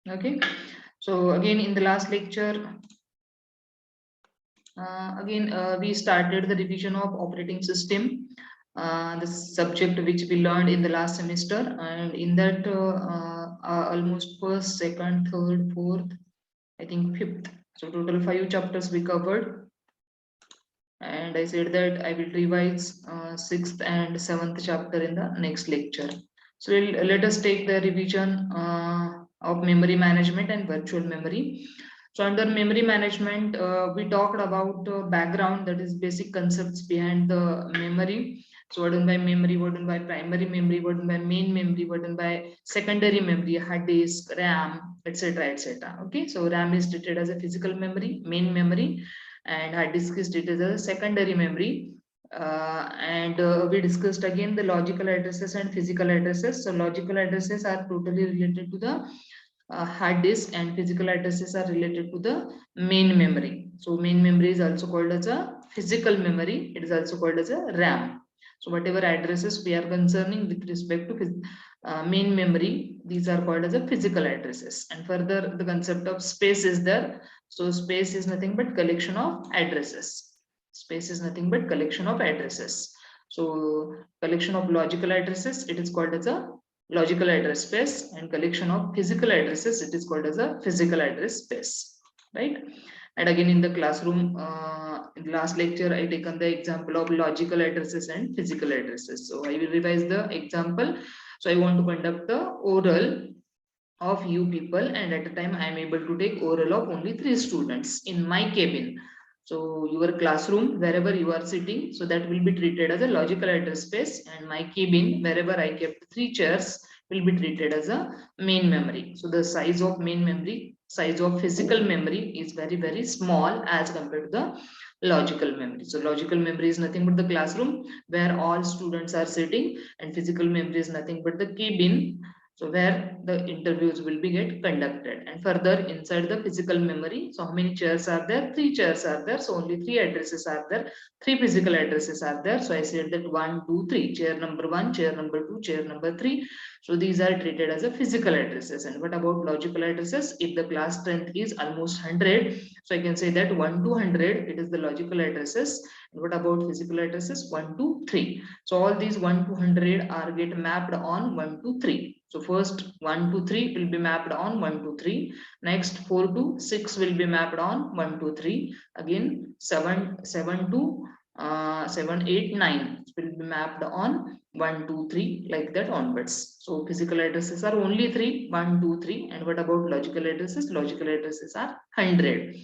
Okay, so again in the last lecture, we started the revision of operating system, the subject which we learned in the last semester, and in that almost first, second, third, fourth, I think fifth. So total 5 chapters we covered, and I said that I will revise sixth and seventh chapter in the next lecture. So let us take the revision of memory management and virtual memory. So under memory management, we talked about background, that is basic concepts behind the memory. So what do by memory, what do by primary memory, what do by main memory, what do by secondary memory, hard disk, RAM, etc., etc. Okay, so RAM is treated as a physical memory, main memory, and hard disk is treated as a secondary memory. And we discussed again the logical addresses and physical addresses. So logical addresses are totally related to the hard disk, and physical addresses are related to the main memory. So main memory is also called as a physical memory. It is also called as a RAM. So whatever addresses we are concerning with respect to main memory, these are called as a physical addresses. And further, the concept of space is there. So space is nothing but collection of addresses. Space is nothing but collection of addresses. So collection of logical addresses, it is called as a logical address space, and collection of physical addresses, it is called as a physical address space, right? And again in the classroom, in the last lecture I taken the example of logical addresses and physical addresses. So I will revise the example. So I want to conduct the oral of you people, and at a time I am able to take oral of only 3 students in my cabin. So your classroom wherever you are sitting, so that will be treated as a logical address space, and my cabin wherever I kept 3 chairs will be treated as a main memory. So the size of main memory, size of physical memory is very very small as compared to the logical memory. So logical memory is nothing but the classroom where all students are sitting, and physical memory is nothing but the cabin, so where the interviews will be get conducted. And further inside the physical memory, so how many chairs are there? 3 chairs are there, so only 3 addresses are there, 3 physical addresses are there. So I said that 1 2 3, chair number 1, chair number 2, chair number 3. So these are treated as a physical addresses. And what about logical addresses? If the class strength is almost 100, so I can say that 1 to 100, it is the logical addresses. And what about physical addresses? 1 to 3. So all these 1 to 100 are get mapped on 1 to 3. So first 1 to 3 will be mapped on 1 to 3. Next 4 to 6 will be mapped on 1 to 3. Again 7 to 7, 8, 9 will be mapped on 1, 2, 3, like that onwards. So physical addresses are only 3, 1, 2, 3. And what about logical addresses? Logical addresses are 100.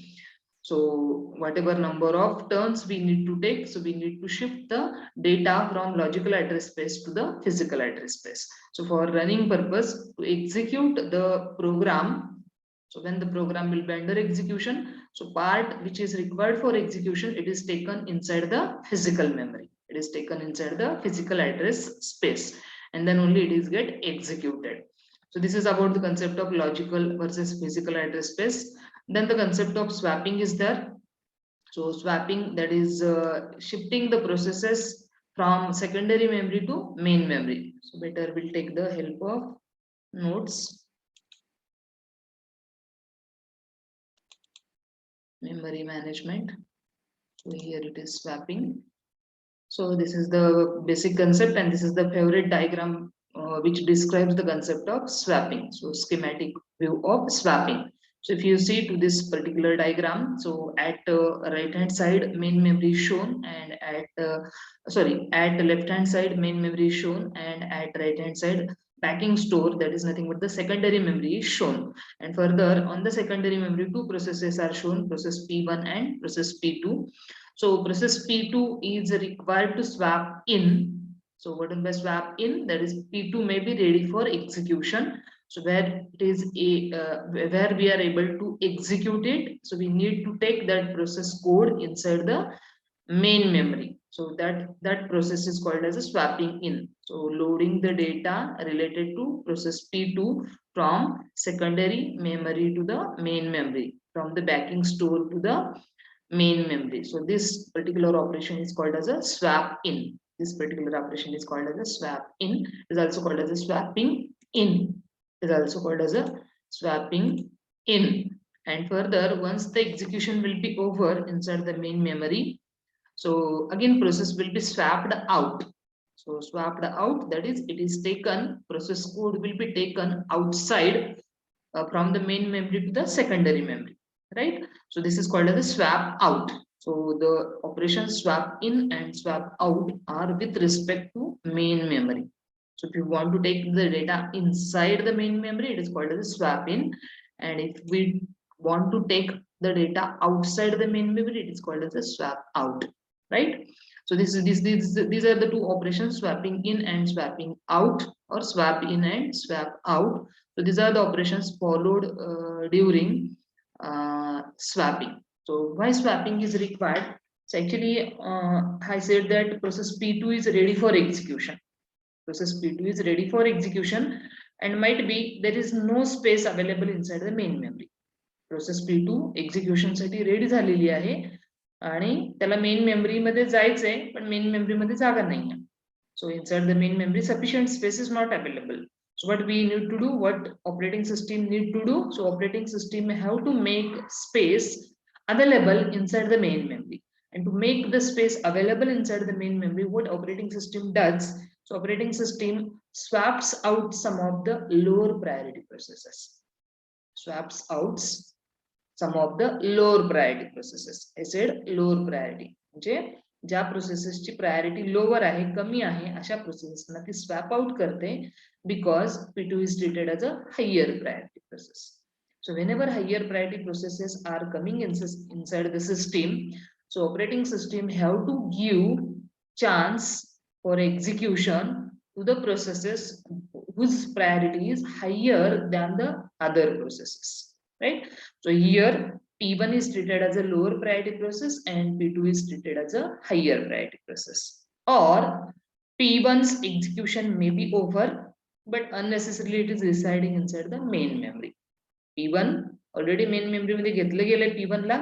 So whatever number of turns we need to take, so we need to shift the data from logical address space to the physical address space. So for running purpose, to execute the program, so when the program will be under execution, so part which is required for execution, it is taken inside the physical memory. It is taken inside the physical address space, and then only it is get executed. So this is about the concept of logical versus physical address space. Then the concept of swapping is there. So swapping, that is shifting the processes from secondary memory to main memory. So better we'll take the help of notes. Memory management. So here it is swapping. So this is the basic concept, and this is the favorite diagram which describes the concept of swapping. So schematic view of swapping. So if you see to this particular diagram, so at right hand side main memory is shown, and at at the left hand side main memory is shown, and at right hand side packing store, that is nothing but the secondary memory is shown. And further on the secondary memory, 2 processes are shown, process P1 and process P2. So process P2 is required to swap in. So what is by swap in? That is P2 may be ready for execution. So where it is where we are able to execute it. So we need to take that process code inside the main memory. So that process is called as a swapping in. So loading the data related to process P2 from secondary memory to the main memory, from the backing store to the main memory. So this particular operation is called as a swap in. This particular operation is called as a swap in. Is also called as a swapping in. Is also called as a swapping in. And further, once the execution will be over inside the main memory, so again process will be swapped out. So swapped out, that is, it is taken, process code will be taken outside from the main memory to the secondary memory, right? So this is called as a swap out. So the operations swap in and swap out are with respect to main memory. So if you want to take the data inside the main memory, it is called as a swap in. And if we want to take the data outside the main memory, it is called as a swap out, right? So these are the two operations, swapping in and swapping out, or swap in and swap out. So these are the operations followed during swapping. So why swapping is required? So actually, I said that process P2 is ready for execution. Process P2 is ready for execution, and might be there is no space available inside the main memory. Process P2 execution साठी ready झालेली आहे आणि त्याला main memory मध्ये जायचंय, पण main memory मध्ये जागा नाहीये. So inside the main memory, sufficient space is not available. So what we need to do, what operating system need to do? So operating system have to make space available inside the main memory. And to make the space available inside the main memory, what operating system does? So operating system swaps out some of the lower priority processes. Swaps out some of the lower priority processes. I said lower priority. म्हणजे ज्या प्रोसेसेसची priority lower आहे, कमी आहे, अशा प्रोसेसेसना ती swap out करते, because P2 is treated as a higher priority process. So whenever higher priority processes are coming inside the system, so operating system have to give chance for execution to the processes whose priority is higher than the other processes, right? So here P1 is treated as a lower priority process and P2 is treated as a higher priority process. Or P1's execution may be over, but unnecessarily it is residing inside the main memory. P1 already main memory मध्ये घेतलं गेलंय, P1 ला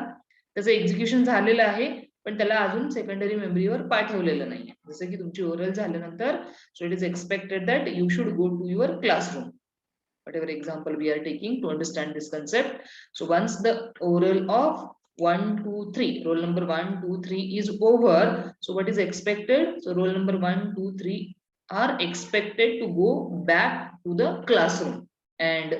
त्याचं execution झालेलं आहे, पण त्याला अजून secondary मेमरीवर पाठवलेलं नाहीये. जसं की तुमची ओरल झाल्यानंतर, so it is expected that you should go to your classroom. Whatever example we are taking to understand this concept. So once the oral of 1, 2, 3, roll number 1, 2, 3 is over, so what is expected? So roll number 1, 2, 3 are expected to go back to the classroom, and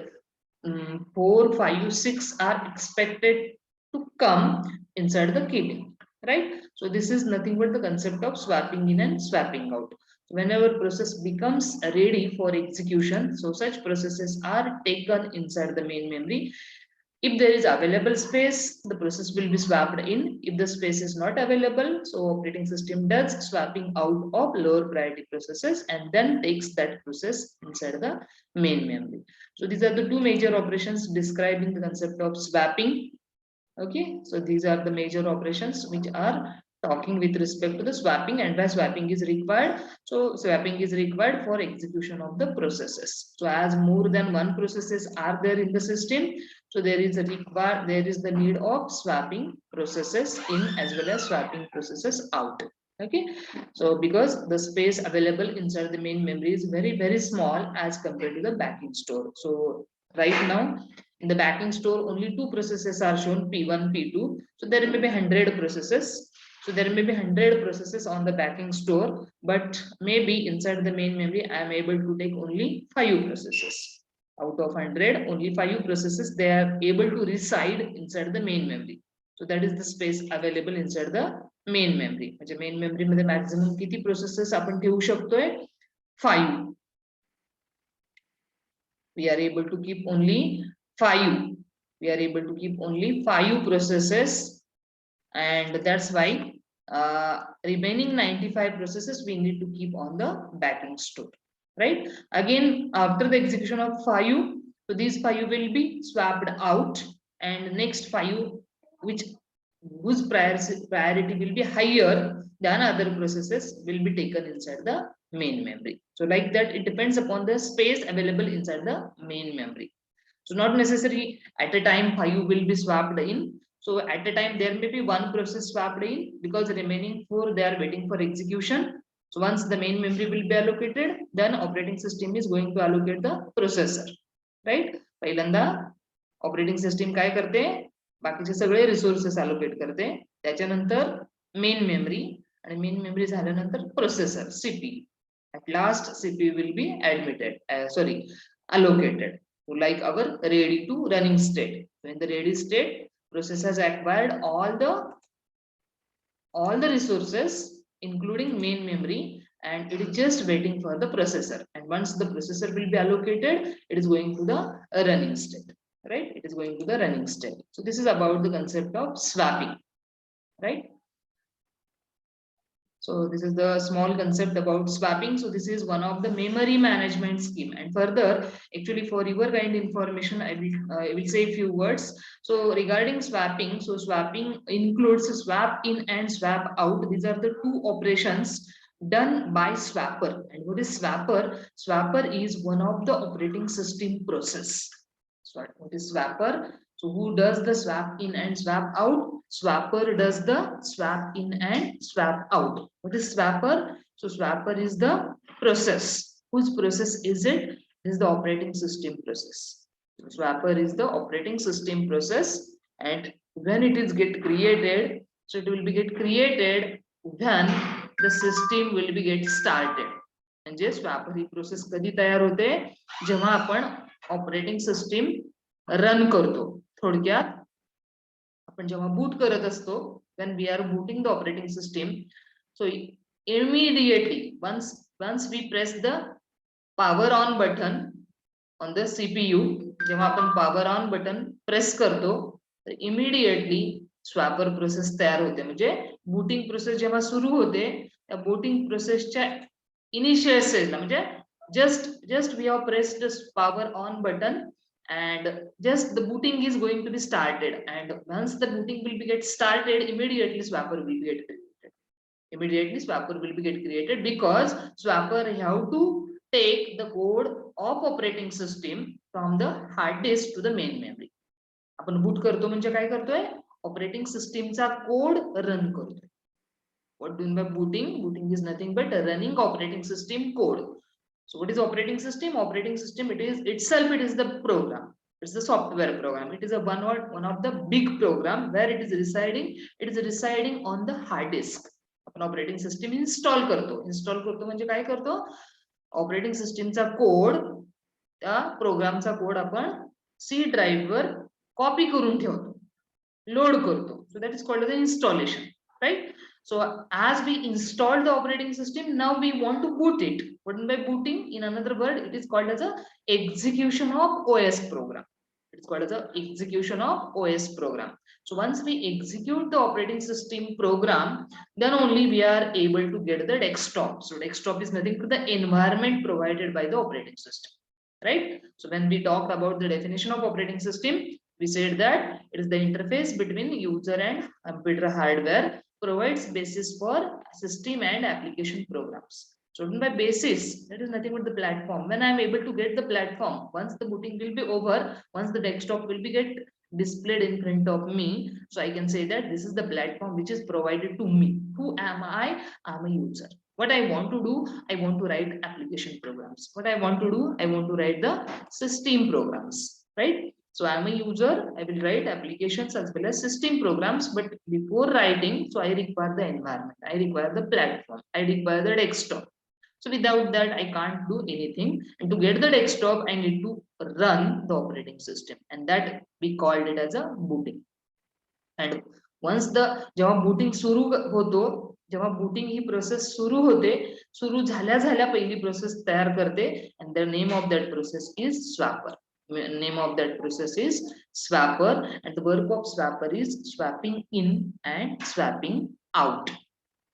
4, 5, 6 are expected to come inside the kitchen, right? So this is nothing but the concept of swapping in and swapping out. Whenever process becomes ready for execution, so such processes are taken inside the main memory. If there is available space, the process will be swapped in. If the space is not available, so operating system does swapping out of lower priority processes and then takes that process inside the main memory. So these are the two major operations describing the concept of swapping. Okay, so these are the major operations which are talking with respect to the swapping, and why swapping is required. So swapping is required for execution of the processes. So as more than one processes are there in the system, so there is the need of swapping processes in as well as swapping processes out. Okay, so because the space available inside the main memory is very small as compared to the backing store. So right now in the backing store only two processes are shown, P1, P2. So there may be 100 processes. So there may be 100 processes on the backing store, but maybe inside the main memory I am able to take only 5 processes. Out of 100, only 5 processes they are able to reside inside the main memory. So that is the space available inside the main memory. म्हणजे main memory मध्ये maximum किती processes आपण ठेवू शकतोय? 5. We are able to keep only 5. We are able to keep only 5 processes, and that's why remaining 95 processes we need to keep on the backing store, right? Again, after the execution of 5, so these 5 will be swapped out, and next 5 whose priority will be higher than other processes will be taken inside the main memory. So like that, it depends upon the space available inside the main memory. So not necessarily at a time 5 will be swapped in. So at a time there may be one process swapped in, because the remaining 4 they are waiting for execution. So once the main memory will be allocated, then operating system is going to allocate the processor. Right. पहिल्यांदा operating system काय करते, बाकीचे सगळे resources allocate करते, त्याच्यानंतर main memory, आणि main memory झाल्यानंतर processor CPU. at last CPU will be admitted allocated to like our ready to running state. So in the ready state, process has acquired all the resources including main memory, and it is just waiting for the processor, and once the processor will be allocated, it is going to the running state, right? It is going to the running state. So this is about the concept of swapping, right? So this is the small concept about swapping. So this is one of the memory management scheme, and further, actually for your kind information, I will say a few words. So regarding swapping, so swapping includes swap in and swap out. These are the two operations done by swapper. And what is swapper? Swapper is one of the operating system process. So what is swapper? So who does the swap in and swap out? Swapper does the swap in and swap out. What is swapper? So swapper is the process. Whose process is it? It is the operating system process. So swapper is the operating system process, and when it is get created, so it will be get created when the system will be get started. म्हणजे swapper ही process कधी तयार होते, जेव्हा आपण operating system run करतो. थोडक्यात आपण जेव्हा बूट करत असतो, when we are booting the operating system, so immediately once we press the power on button on the CPU, जेव्हा आपण power on button प्रेस करतो, तर immediately स्वॅपर प्रोसेस तयार होते. म्हणजे बूटिंग प्रोसेस जेव्हा सुरू होते, त्या बूटिंग प्रोसेसच्या इनिशियल स्टेजला, म्हणजे just we have pressed the power on button, and just the booting is going to be started, and once the booting will be get started, immediately swapper will be get created. Immediately swapper will be get created, because swapper have to take the code of operating system from the hard disk to the main memory. आपण boot करतो म्हणजे काय करतोय, operating सिस्टीमचा code run करतोय. What do you mean by booting? Booting is nothing but running operating system code. So what is operating system? Operating system, it is itself, it is the program. It's the software program. It is a one of the big program where it is residing on the hard disk. आपण operating system install करतो म्हणजे काय करतो, operating सिस्टीमचा code, त्या प्रोग्रामचा code आपण C drive वर copy करून ठेवतो, लोड करतो. So that is called as installation, right? So as we install the operating system, now we want to boot it. What by booting? In another word, it is called as a execution of OS program. It's called as a execution of OS program. So once we execute the operating system program, then only we are able to get the desktop. So desktop is nothing but the environment provided by the operating system, right? So when we talked about the definition of operating system, we said that it is the interface between user and computer hardware, provides basis for system and application programs. So by basis, that is nothing but the platform. When I am able to get the platform, once the booting will be over, once the desktop will be get displayed in front of me, so I can say that this is the platform which is provided to me. Who am I? I am a user. What I want to do, I want to write application programs. What I want to do, I want to write the system programs, right? So I am a user, I will write applications as well as system programs, but before writing, so I require the environment, I require the platform, I require the desktop. So without that, I can't do anything. And to get the desktop, I need to run the operating system, and that we called it as a booting. And once the जेव्हा booting सुरू होतो, जेव्हा booting ही process सुरू होते, सुरू झाल्या पहिली process तयार करते, and the name of that process is swapper. Name of that process is swapper, and the work of swapper is swapping in and swapping out.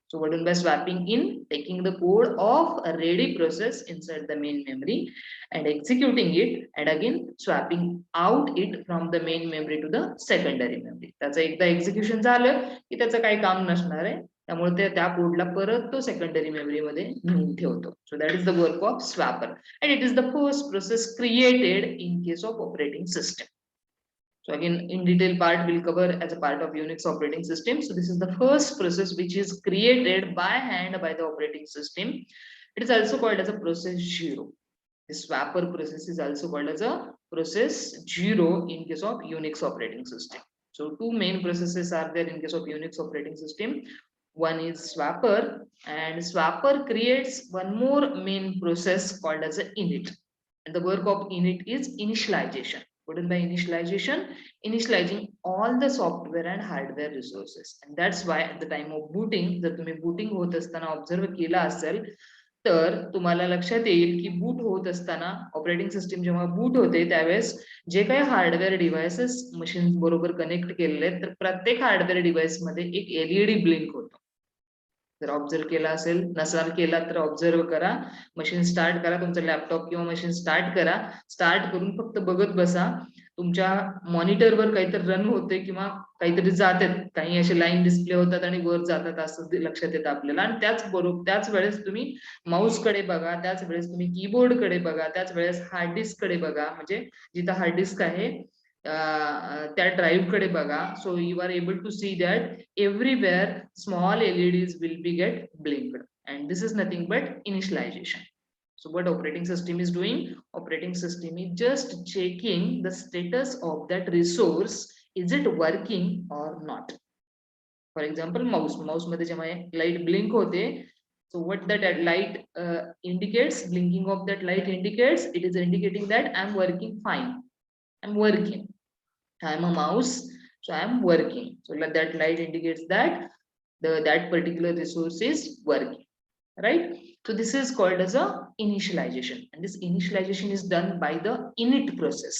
So what do you mean by swapping in? Taking the code of a ready process inside the main memory and executing it, and again swapping out it from the main memory to the secondary memory. त्याचं एकदा execution झालं की त्याचं काही काम नसणार आहे, त्यामुळे ते त्या कोडला परत तो सेकंडरी मेमरी मध्ये नेऊन ठेवतो. So that is the work of swapper, and it is the first process created in case of operating system. So again, in detail part we'll cover as a part of Unix operating system. So this is the first process which is created by hand by the operating system. It is also called as a process zero. The swapper process is also called as a process 0 in case of Unix operating system. So two main processes are there in case of Unix operating system. One is swapper, and swapper creates one more main process called as a init. And the work of init is initialization. What is by initialization? Initializing all the software and hardware resources. And that's why at the time of booting, जर तुम्ही booting होत असताना observe केला असेल, तर तुम्हाला लक्षात येईल की बूट होत असताना ऑपरेटिंग सिस्टीम जेव्हा बूट होते त्यावेळेस जे काही हार्डवेअर डिव्हाइसेस मशीन बरोबर कनेक्ट केलेले आहेत तर प्रत्येक हार्डवेअर डिव्हाइस मध्ये एक एलईडी ब्लिंक होतो. जर ऑब्झर्व केला असेल, नसाल केला तर ऑब्झर्व करा, मशीन स्टार्ट करा, तुमचं लॅपटॉप किंवा मशीन स्टार्ट करा, स्टार्ट करून फक्त बघत बसा तुमच्या मॉनिटरवर काहीतरी रन होते किंवा काहीतरी जातात, काही असे लाईन डिस्प्ले होतात आणि वर जातात असं लक्षात येतं आपल्याला. आणि त्याच वेळेस तुम्ही माऊस कडे बघा, त्याच वेळेस तुम्ही कीबोर्ड कडे बघा, त्याच वेळेस हार्ड डिस्क कडे बघा, म्हणजे जिथं हार्ड डिस्क आहे त्या ड्राईव्ह कडे बघा. So you are able to see that everywhere small LEDs will be get blinked, and this is nothing but initialization. So what operating system is doing? Operating system is just checking the status of that resource, is it working or not. For example, mouse मध्ये जेव्हा light blink होते, so what that light indicates, blinking of that light indicates, it is indicating that I'm working fine, I'm working, I'm a mouse, so I'm working. So that light indicates that that particular resource is working, right? So this is called as a initialization, and this initialization is done by the init process,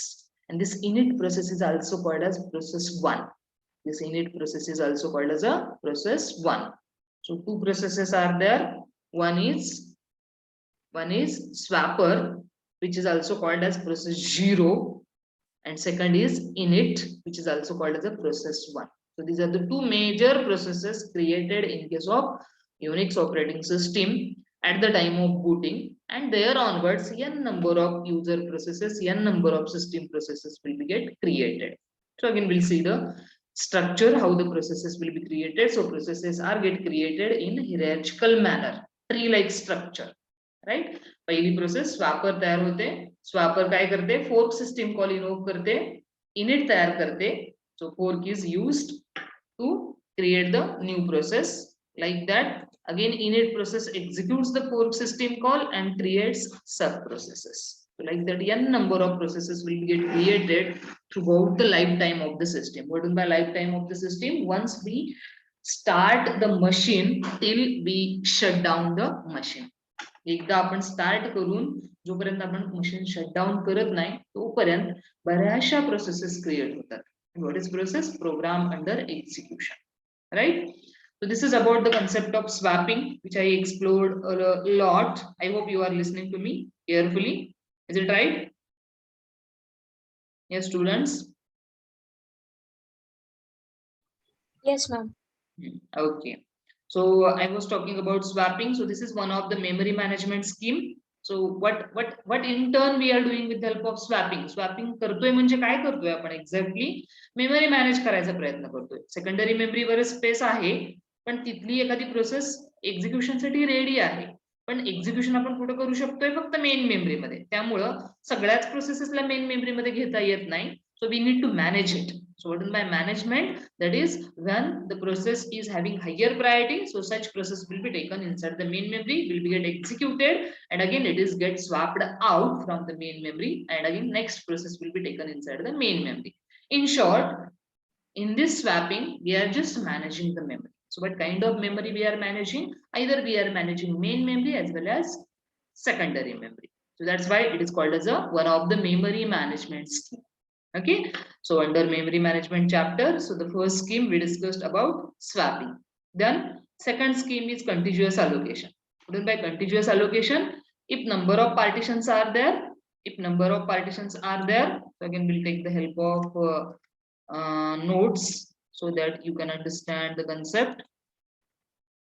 and this init process is also called as process 1. This init process is also called as a process 1. So two processes are there. One is swapper, which is also called as process 0, and second is init, which is also called as a process 1. So these are the two major processes created in case of Unix operating system at the time of booting, and there onwards n number of user processes, n number of system processes will be get created. So again we'll see the structure, how the processes will be created. So processes are get created in hierarchical manner, tree like structure, right. पहिली process swapper तयार होते, swapper काय करते, fork system call invoke करते, init तयार करते. So fork is used to create the new process. Like that, again init process executes the fork system call and creates sub processes. So like that, n number of processes will get created throughout the lifetime of the system. What is by lifetime of the system? Once we start the machine till we shut down the machine. एकदा आपण start करून जोपर्यंत आपण machine shutdown करत नाही तोपर्यंत बऱ्याचशा processes create होतात. What is process? Program under execution, right. So this is about the concept of swapping, which I explored a lot. I hope you are listening to me carefully. Is it right? Yes, students? Yes, ma'am. Okay. So I was talking about swapping. So this is one of the memory management scheme. So what in turn we are doing with the help of swapping? Swapping करतोय म्हणजे काय करतोय आपण exactly? Memory manage करायचा प्रयत्न करतोय. Secondary memory वर space आहे, पण तिथली एखादी प्रोसेस एक्झिक्युशन साठी रेडी आहे, पण एक्झिक्युशन आपण कुठे करू शकतोय? फक्त मेन मेमरी मध्ये. त्यामुळं सगळ्याच प्रोसेसेसला मेन मेमरी मध्ये घेता येत नाही. So we need to manage it. So what is by management? That is when the process is having higher priority, so such process will be taken inside the main memory, will be get executed, and again it is get swapped out from the main memory, and again next process will be taken inside the main memory. In short, in this swapping we are just managing the memory. So what kind of memory we are managing? Either we are managing main memory as well as secondary memory. So that's why it is called as a one of the memory management scheme. Okay, so under memory management chapter, so the first scheme we discussed about swapping. Then second scheme is contiguous allocation. What is by contiguous allocation? If number of partitions are there, so again we'll take the help of notes so that you can understand the concept.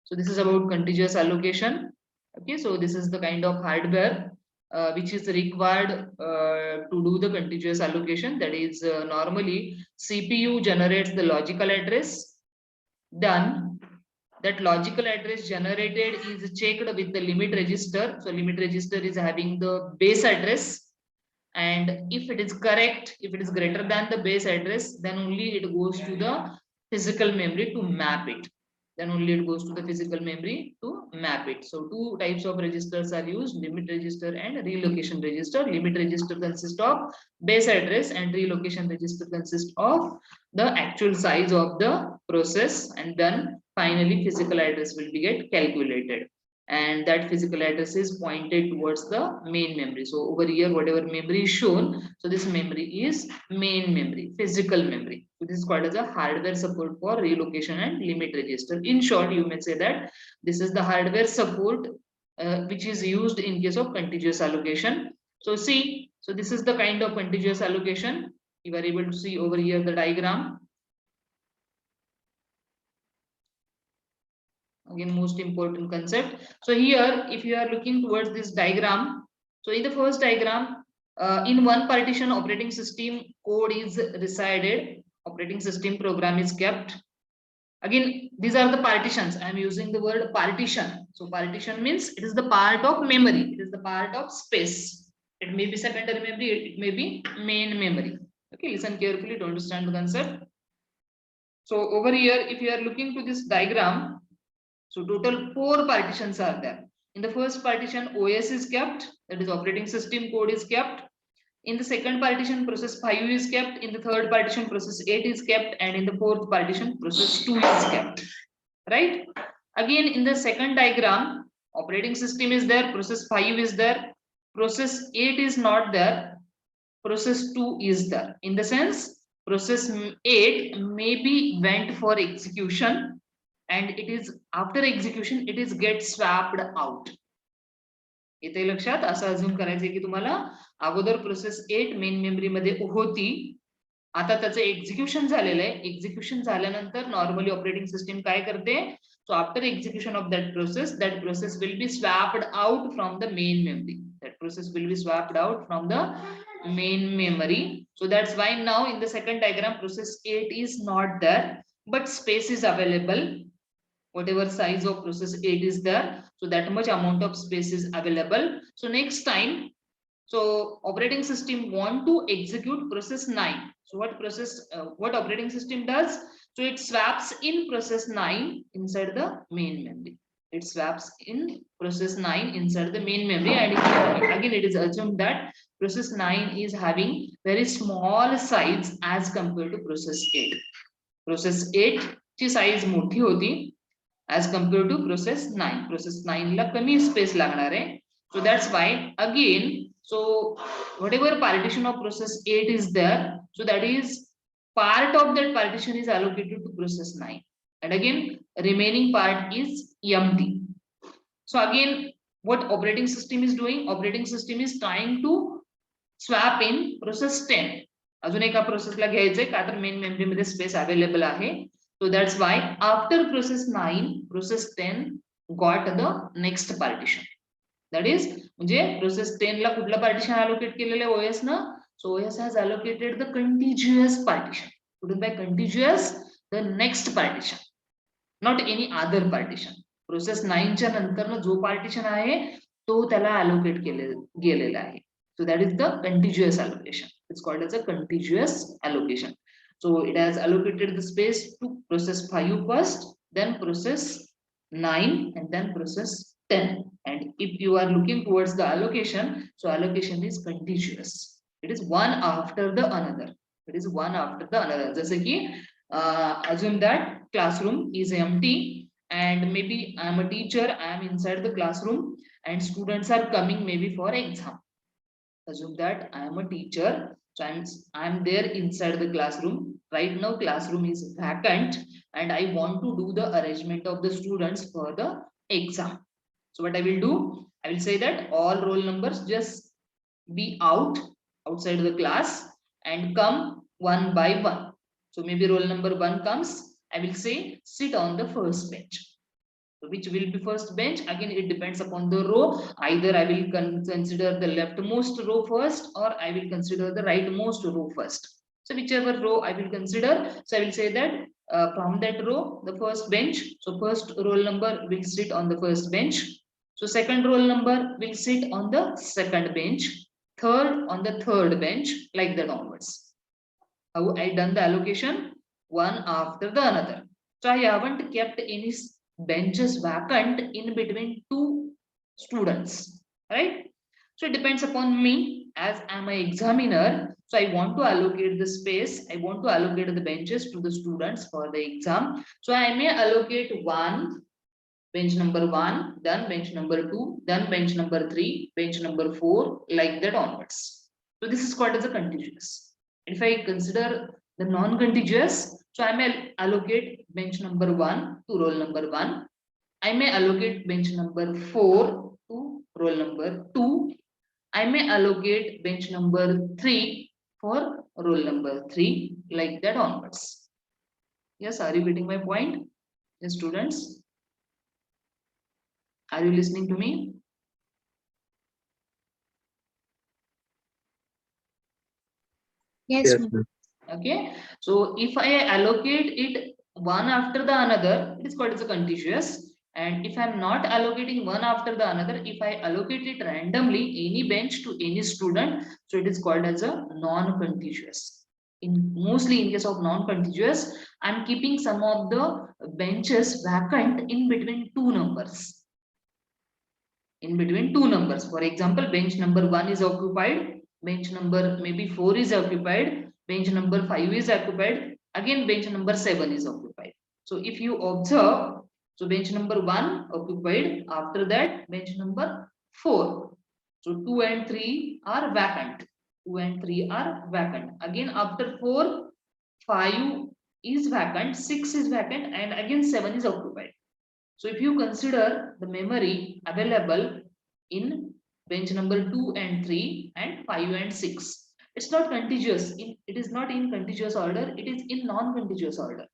So this is about contiguous allocation. Okay, so this is the kind of hardware which is required to do the contiguous allocation. That is normally CPU generates the logical address, then that logical address generated is checked with the limit register. So limit register is having the base address, and if it is correct, if it is greater than the base address, then only it goes to the physical memory to map it. Then only it goes to the physical memory to map it. So two types of registers are used, limit register and relocation register. Limit register consists of base address and relocation register consists of the actual size of the process, and then finally physical address will be get calculated, and that physical address is pointed towards the main memory. So over here, whatever memory is shown, so this memory is main memory, physical memory. So this is called as a hardware support for relocation and limit register. In short, you may say that this is the hardware support which is used in case of contiguous allocation. So see, so this is the kind of contiguous allocation. You are able to see over here the diagram. Again, most important concept. So here, if you are looking towards this diagram, so in the first diagram, in one partition, operating system code is resided, operating system program is kept. Again, these are the partitions. I am using the word partition. So partition means it is the part of memory, it is the part of space. It may be secondary memory, it may be main memory. Okay, listen carefully to understand the concept. So over here, if you are looking to this diagram, so total 4 partitions are there. In the first partition, OS is kept, that is operating system code is kept. In the second partition, process 5 is kept. In the third partition, process 8 is kept. And in the fourth partition, process 2 is kept. Right? Again, in the second diagram, operating system is there, process 5 is there, process 8 is not there, process 2 is there. In the sense, process 8 maybe went for execution, and it is after execution it is get swapped out. इथे लक्षात असं अजून करायचंय की तुम्हाला अगोदर process 8 main memory मध्ये होती, आता त्याचं एक्झिक्युशन झालेलं आहे. एक्झिक्युशन झाल्यानंतर नॉर्मली ऑपरेटिंग सिस्टीम काय करते, so after execution of that process will be swapped out from the main memory. That process will be swapped out from the main memory. So that's why now in the second diagram process 8 is not there, but space is available. Whatever size of process 8 is there, so that much amount of space is available. So next time, so operating system want to execute process 9. So what operating system does, so it swaps in process 9 inside the main memory. It swaps in process 9 inside the main memory, and again it is assumed that process 9 is having very small size as compared to process 8. Process 8 ची size मोठी होती as compared to process 9. Process 9 ला कमी space लागणार आहे. So that's why again, so whatever partition of process 8 is there, so that is part of that partition is allocated to process 9, and again remaining part is empty. So again, what operating system is doing, operating system is trying to swap in process 10. अजून एका प्रोसेसला घ्यायचंय का तर main memory मध्ये space available आहे. So that's why after process 9, process 10 got the next partition. That is, म्हणजे process 10 ला कुठलं partition allocate केलेलं आहे OS ना, so OS has allocated the contiguous partition. What by contiguous? The next partition, not any other partition. Process 9 च्या नंतर जो partition आहे तो त्याला allocate गेलेला आहे. So that is the contiguous allocation. It's called as a contiguous allocation. So it has allocated the space to process 5 first, then process 9, and then process 10. And if you are looking towards the allocation, so allocation is contiguous. It is one after the another. It is one after the another. जसे की assume that classroom is empty, and maybe I am a teacher, I am inside the classroom, and students are coming maybe for exam. Assume that I am a teacher, so I'm there inside the classroom. Right now classroom is vacant, and I want to do the arrangement of the students for the exam. So what I will do, I will say that all roll numbers just be outside the class and come one by one. So maybe roll number 1 comes, I will say sit on the first bench. So which will be first bench, again it depends upon the row. Either I will consider the leftmost row first, or I will consider the rightmost row first. So whichever row I will consider, so I will say that from that row, the first bench, so first roll number will sit on the first bench. So second roll number will sit on the second bench, third on the third bench, like that onwards. How I done the allocation? One after the another. So I haven't kept any benches vacant in between two students, right? So it depends upon me as I'm an examiner. So I want to allocate the space. I want to allocate the benches to the students for the exam. So I may allocate one bench number one, then bench number two, then bench number three, bench number four, like that onwards. So this is called as a contiguous. If I consider the non-contiguous, so I may allocate bench number one to roll number one. I may allocate bench number four to roll number two. I may allocate bench number three for roll number three, like that onwards. Yes, are you getting my point? Yes, students? Are you listening to me? Yes, Yes, ma'am. ma'am. Okay, so if I allocate it one after the another, it is called as a contiguous. And if I'm not allocating one after the another, if I allocate it randomly, any bench to any student, so it is called as a non-contiguous. In mostly in case of non-contiguous, I'm keeping some of the benches vacant in between two numbers. In between two numbers. For example, bench number one is occupied, bench number maybe four is occupied, bench number five is occupied, again bench number seven is occupied. So if you observe, so bench number one occupied, after that bench number four. So two and three are vacant. Two and three are vacant. Again after four, five is vacant, six is vacant, and again seven is occupied. So if you consider the memory available in bench number 2 and 3 and 5 and 6, it's not contiguous. It is not in contiguous order, it is in non-contiguous order,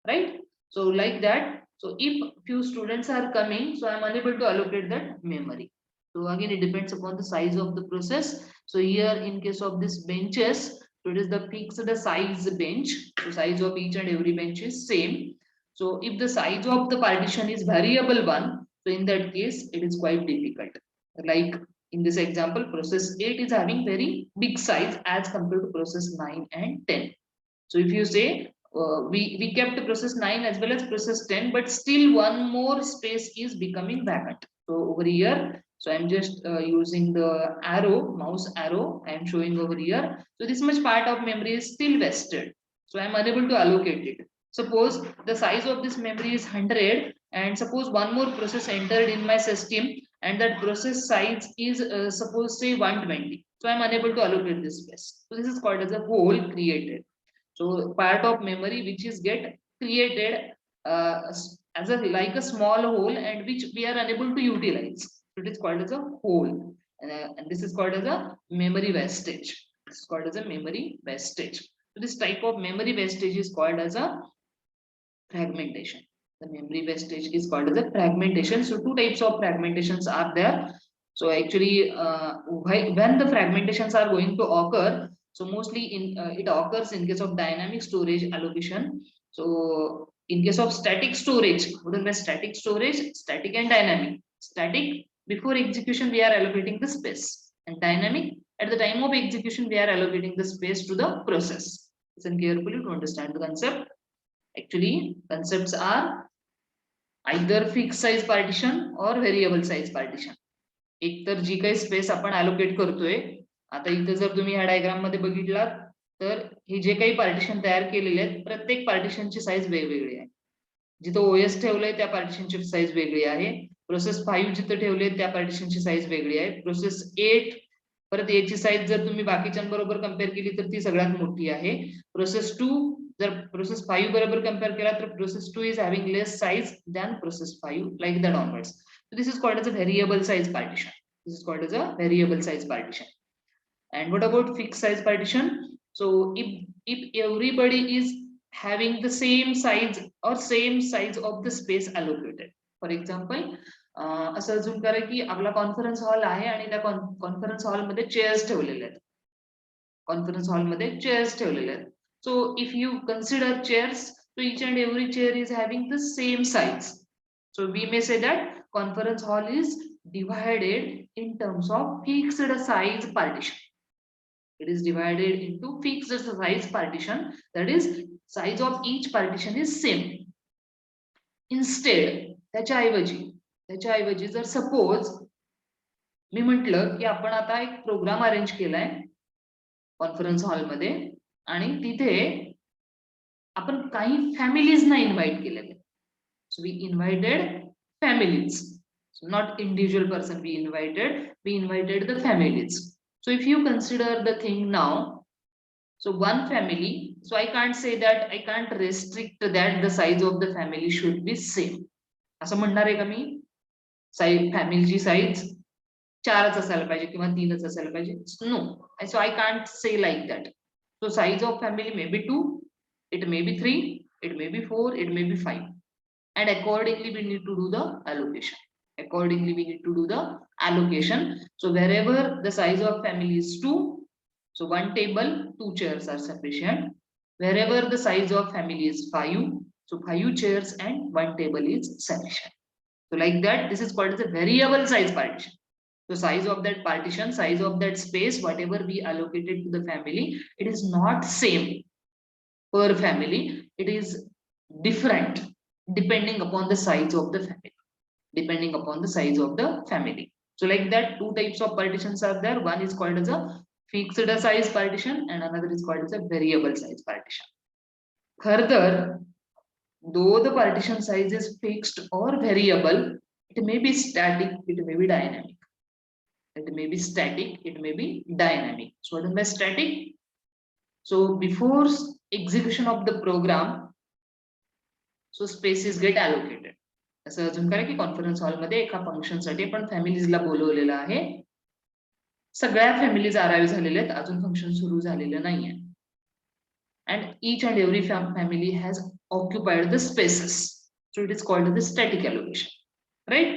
right? So like that, so if few students are coming, so I'm unable to allocate that memory. So again, it depends upon the size of the process. So here in case of this benches, so it is the fixed size bench. So size of each and every bench is same. So if the size of the partition is variable one, so in that case, it is quite difficult. Like in this example, process 8 is having very big size as compared to process 9 and 10. So if you say we kept process 9 as well as process 10, but still one more space is becoming vacant. So over here, so I'm just using the arrow, mouse arrow, I am showing over here. So this much part of memory is still vested. So I'm unable to allocate it. Suppose the size of this memory is 100, and suppose one more process entered in my system, and that process size is suppose say 120. So I'm unable to allocate this space. So this is called as a hole created. So part of memory which is get created as a like a small hole, and which we are unable to utilize. So it is called as a hole, and this is called as a memory wastage. This is called as a memory wastage. So this type of memory wastage is called as a fragmentation. The memory wastage is called as a fragmentation. So two types of fragmentations are there. So actually, when the fragmentations are going to occur, so mostly in it occurs in case of dynamic storage allocation. So in case of static storage, what is static storage? Static and dynamic. Static, before execution we are allocating the space, and dynamic, at the time of execution we are allocating the space to the process. Listen carefully to understand the concept. Actually, concepts are either fixed size partition or variable size partition. एक तर जी काही space आपण allocate करतोय, आता इथे जर तुम्ही ह्या डायग्राम मध्ये बघितलात, तर हे जे काही पार्टिशन तयार केलेले आहेत, प्रत्येक पार्टिशनची साईज वेगवेगळी आहे. जिथं ओएस ठेवलंय त्या पार्टिशनची साईज वेगळी आहे. प्रोसेस 5 जिथं ठेवले त्या पार्टिशनची साईज वेगळी आहे. प्रोसेस 8 परत याची साईज जर तुम्ही बाकीच्यांबरोबर कंपेअर केली तर ती सगळ्यात मोठी आहे. प्रोसेस 2 जर प्रोसेस 5 बरोबर कंपेअर केला तर process 2 is having less size than process 5, like that onwards. So this is called as a variable size partition. This is called as a variable size partition. And what about fixed size partition? So if everybody is having the same size or same size of the space allocated. For example, असं अजून करा की आपला conference hall आहे आणि त्या conference hall मध्ये chairs ठेवलेले आहेत. कॉन्फरन्स हॉलमध्ये चेअर्स ठेवलेले आहेत. So if you consider chairs, so each and every chair is having the same size. So we may say that conference hall is divided in terms of fixed size partition. It is divided into fixed size partition, that is size of each partition is same. Instead, त्याच्याऐवजी जर suppose मी म्हटलं की आपण आता एक programme arrange केलाय conference हॉलमध्ये आणि तिथे आपण काही फॅमिलीजना इन्व्हाइट केलेले. So we invited families, not individual person. We invited the families. So if you consider the thing now, so one family, so I can't say that, I can't restrict that the size of the family should be same. असं म्हणणार आहे का मी size फॅमिलीची size 4च असायला पाहिजे किंवा 3च असायला पाहिजे? No. So I can't say like that. So size of family may be 2, it may be 3, it may be 4, it may be 5, and accordingly we need to do the allocation. So wherever the size of family is 2, so 1 table, 2 chairs are sufficient. Wherever the size of family is 5, so 5 chairs and 1 table is sufficient. So like that, this is called as a variable size partition. So size of that partition, size of that space, whatever we allocated to the family, it is not same per family. It is different depending upon the size of the family. So like that, 2 types of partitions are there. One is called as a fixed size partition and another is called as a variable size partition. Further, though the partition size is fixed or variable, it may be static, it may be dynamic. So what do you mean by static? So before execution of the program, so spaces get allocated. असं अजून काय की conference हॉलमध्ये एका function साठी आपण फॅमिलीजला बोलवलेलं आहे. सगळ्या फॅमिलीज अराईव्ह झालेल्या आहेत, अजून फंक्शन सुरू झालेलं नाहीये. And each and every family has occupied the spaces. So it is called the static allocation. Right?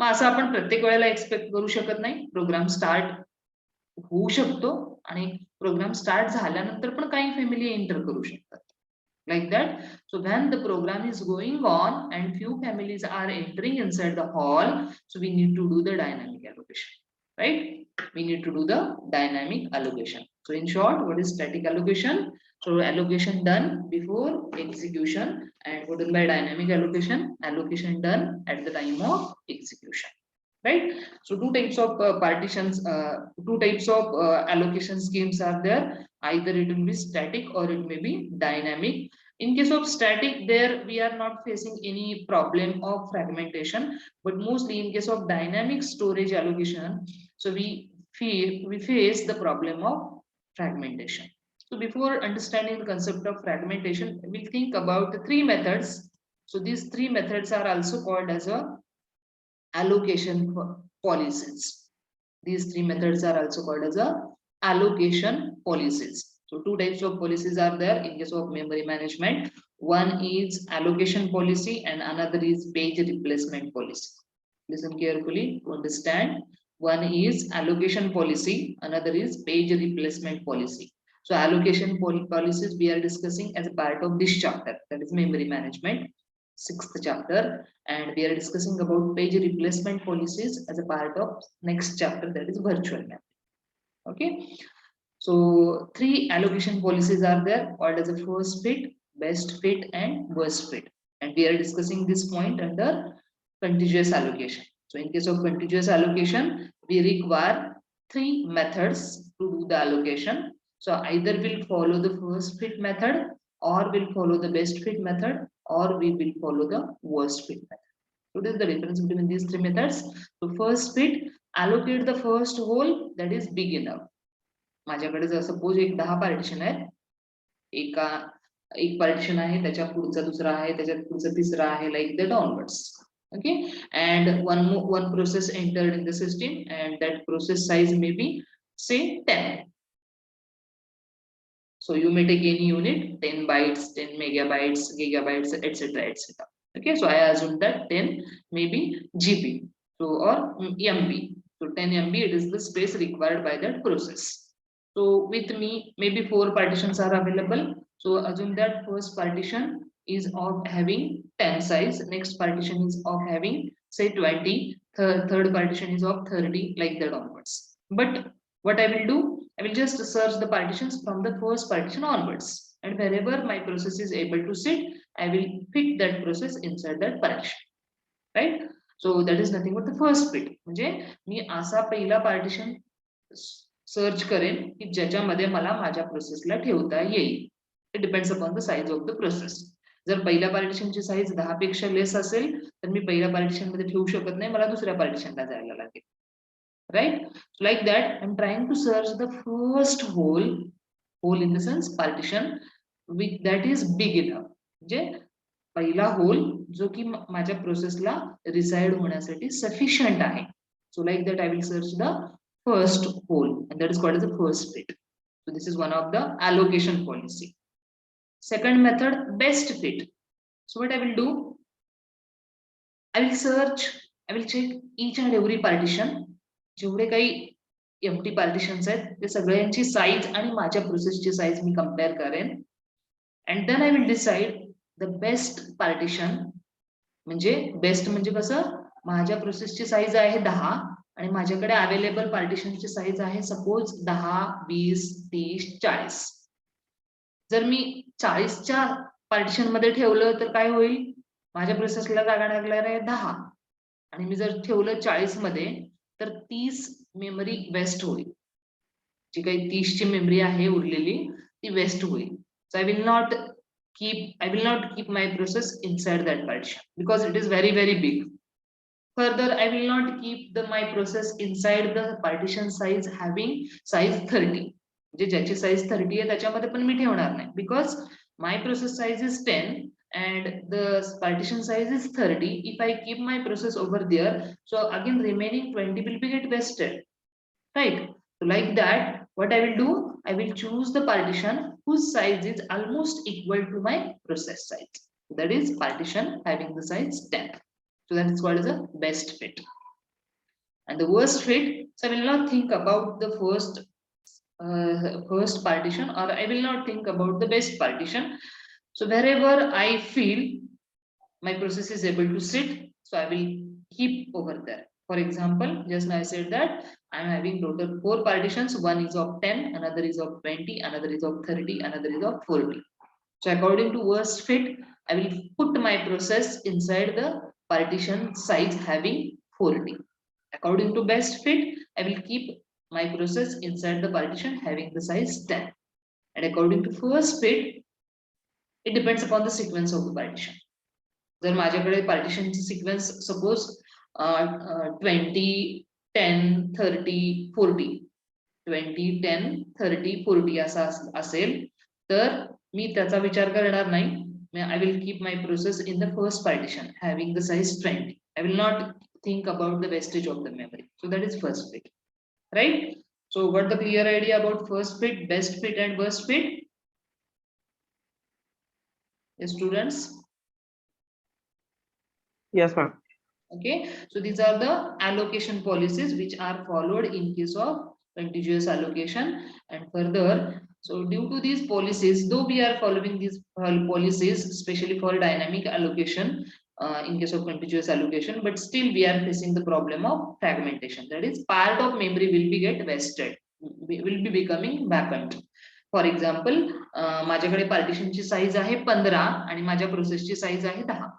मग असं आपण प्रत्येक वेळेला एक्सपेक्ट करू शकत नाही. प्रोग्राम स्टार्ट होऊ शकतो आणि प्रोग्राम स्टार्ट झाल्यानंतर पण काही फॅमिली एंटर करू शकतात. Like that. So when the program is going on and few families are entering inside the hall, so we need to do the dynamic allocation. Right? We need to do the dynamic allocation. So in short, what is static allocation? So allocation done before execution, and what is by dynamic allocation? Allocation done at the time of execution. Right? So two types of allocation schemes are there. Either it will be static or it may be dynamic. In case of static, there we are not facing any problem of fragmentation, but mostly in case of dynamic storage allocation, so we face the problem of fragmentation. So before understanding the concept of fragmentation, we'll think about the 3 methods. So these 3 methods are also called as a allocation policies. These 3 methods are also called as a allocation policies. So 2 types of policies are there in case of memory management. One is allocation policy and another is page replacement policy. Listen carefully to understand. One is allocation policy, another is page replacement policy. So allocation policies we are discussing as a part of this chapter, that is memory management, 6th chapter, and we are discussing about page replacement policies as a part of next chapter, that is virtual memory. Okay, so 3 allocation policies are there, called as a first fit, best fit, and worst fit, and we are discussing this point under contiguous allocation. So in case of contiguous allocation, we require 3 methods to do the allocation. So either we'll follow the first fit method, or we'll follow the best fit method, or we will follow the worst fit method. So what is the difference between these 3 methods? So first fit, allocate the first whole, that is big enough. माझ्याकडे जर suppose एक 10 partition आहे, एक partition आहे, त्याच्या पुढचा दुसरा आहे, त्याच्यात पुढचा तिसरा आहे, like that onwards. Okay, and one process entered in the system, and that process size may be say 10. So you may take any unit, 10 bytes, 10 megabytes, gigabytes, etc, etc. Okay, so I assume that 10 may be GB, so or MB. So 10 MB, it is the space required by that process. So with me, maybe 4 partitions are available. So assume that first partition is of having 10 size, next partition is of having say 20, third partition is of 30, like that onwards. But what I will do, I will just search the partitions from the first partition onwards, and wherever my process is able to sit, I will fit that process inside that partition, right? So that is nothing but the first fit. म्हणजे मी असा पहिला partition search करेन की ज्याच्यामध्ये मला माझ्या प्रोसेसला ठेवता येईल. It depends upon the size of the process. जर पहिल्या पार्टिशनची साईज 10 पेक्षा लेस असेल तर मी पहिल्या पार्टिशन मध्ये ठेवू शकत नाही, मला दुसऱ्या पार्टिशनला जायला लागेल, right? Like that I am trying to search the first hole in the sense partition with that is big enough, म्हणजे पहिला होल जो की माझ्या प्रोसेसला रिसाइड होण्यासाठी सफिशियंट आहे. सो like that I will search the first hole, and that is called as the first fit. So this is one of the allocation policy. Second method, best fit. So what I will do, I will search, I will check each and every partition. जेवढे काही empty partitions आहेत ते सगळ्यांची size आणि माझ्या प्रोसेसची size मी compare करेन, and then I will decide the best partition. म्हणजे बेस्ट म्हणजे कसं, माझ्या प्रोसेसची साईज आहे 10 आणि माझ्याकडे अवेलेबल पार्टिशनची साईज आहे सपोज 10, 20, 30, 40. जर मी 40च्या पार्टिशन मध्ये ठेवलं तर काय होईल, माझ्या प्रोसेसला जागा लागणार आहे 10, आणि मी जर ठेवलं 40 मध्ये तर 30 मेमरी वेस्ट होईल. जी काही 30 ची मेमरी आहे उरलेली ती वेस्ट होईल. So I will not keep my process inside that partition because it is very big. Further, I will not keep my process inside the partition size having size 30. म्हणजे ज्याची size 30 आहे त्याच्यामध्ये पण मी ठेवणार नाही, because my process size is 10 and the partition size is 30. If I keep my process over there, so again remaining 20 will be get wasted, right? So like that, what I will do, I will choose the partition whose size is almost equal to my process size. That is partition having the size 10. So that is called as a best fit. And the worst fit, so I will not think about the first partition, or I will not think about the best partition. So wherever I feel my process is able to sit, so I will keep over there. For example, just now I said that I am having total 4 partitions. One is of 10, another is of 20, another is of 30, another is of 40. So according to worst fit, I will put my process inside the partition size having 40. According to best fit, I will keep my process inside the partition having the size 10. And according to first fit, it depends upon the sequence of the partition. जर माझ्याकडे पार्टिशनची sequence suppose 20, 10, 30, 40, 20, 10, 30, 40 असा असेल तर मी त्याचा विचार करणार नाही. I will keep my process in the first partition having the size 20. I will not think about the wastage of the memory. So that is first fit, right? So what the clear idea about first fit, best fit and worst fit? Yes, students? Yes, ma'am. Okay, so these are the allocation policies which are followed in case of contiguous allocation. And further, so due to these policies, though we are following these policies especially for dynamic allocation in case of contiguous allocation, but still we are facing the problem of fragmentation. That is, part of memory will be get wasted, will be becoming vacant. For example, माझ्याकडे पार्टिशनची size आहे 15 आणि माझ्या प्रोसेसची size आहे 10.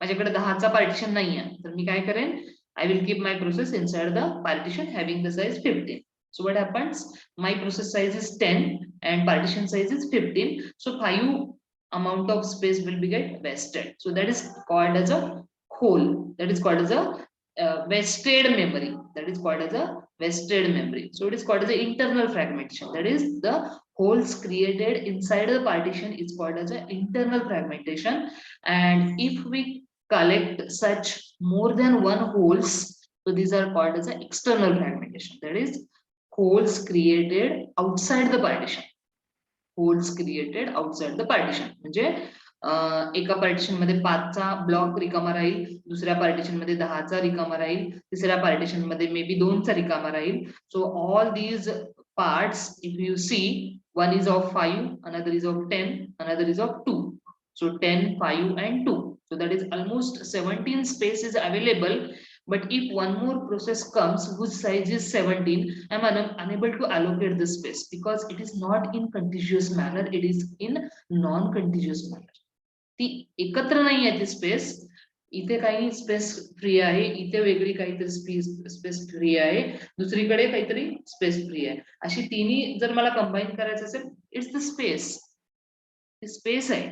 माझ्याकडे 10चा partition नाही आहे तर मी काय करेन, I will keep my process inside the partition having the size 15. So what happens, my process size is 10 and partition size is 15, so 5 amount of space will be get wasted. So that is called as a hole, that is called as a wasted memory, that is called as a wasted memory. So it is called as a internal fragmentation, that is the holes created inside the partition is called as an internal fragmentation. And if we collect such more than one holes, so these are called as an external fragmentation, that is holes created outside the partition, holes created outside the partition. म्हणजे एका partition मध्ये 5चा block रिकामा राहील, दुसऱ्या partition मध्ये 10चा रिकामा राहील, तिसऱ्या partition मध्ये may be 2चा रिकामा राहील. So all these parts, if you see, one is of 5, another is of 10, another is of 2. So 10, 5 and 2. So that is almost 17 space is available. But if one more process comes whose size is 17, I am unable to allocate the space because it is not in contiguous manner, it is in non-contiguous manner. ती एकत्र नाही आहे ती space, इथे काही space free आहे, इथे वेगळी काहीतरी स्पेस फ्री आहे, दुसरीकडे काहीतरी स्पेस फ्री आहे, अशी तिन्ही जर मला कंबाईन करायचं असेल, इट्स द स्पेस. ती स्पेस आहे,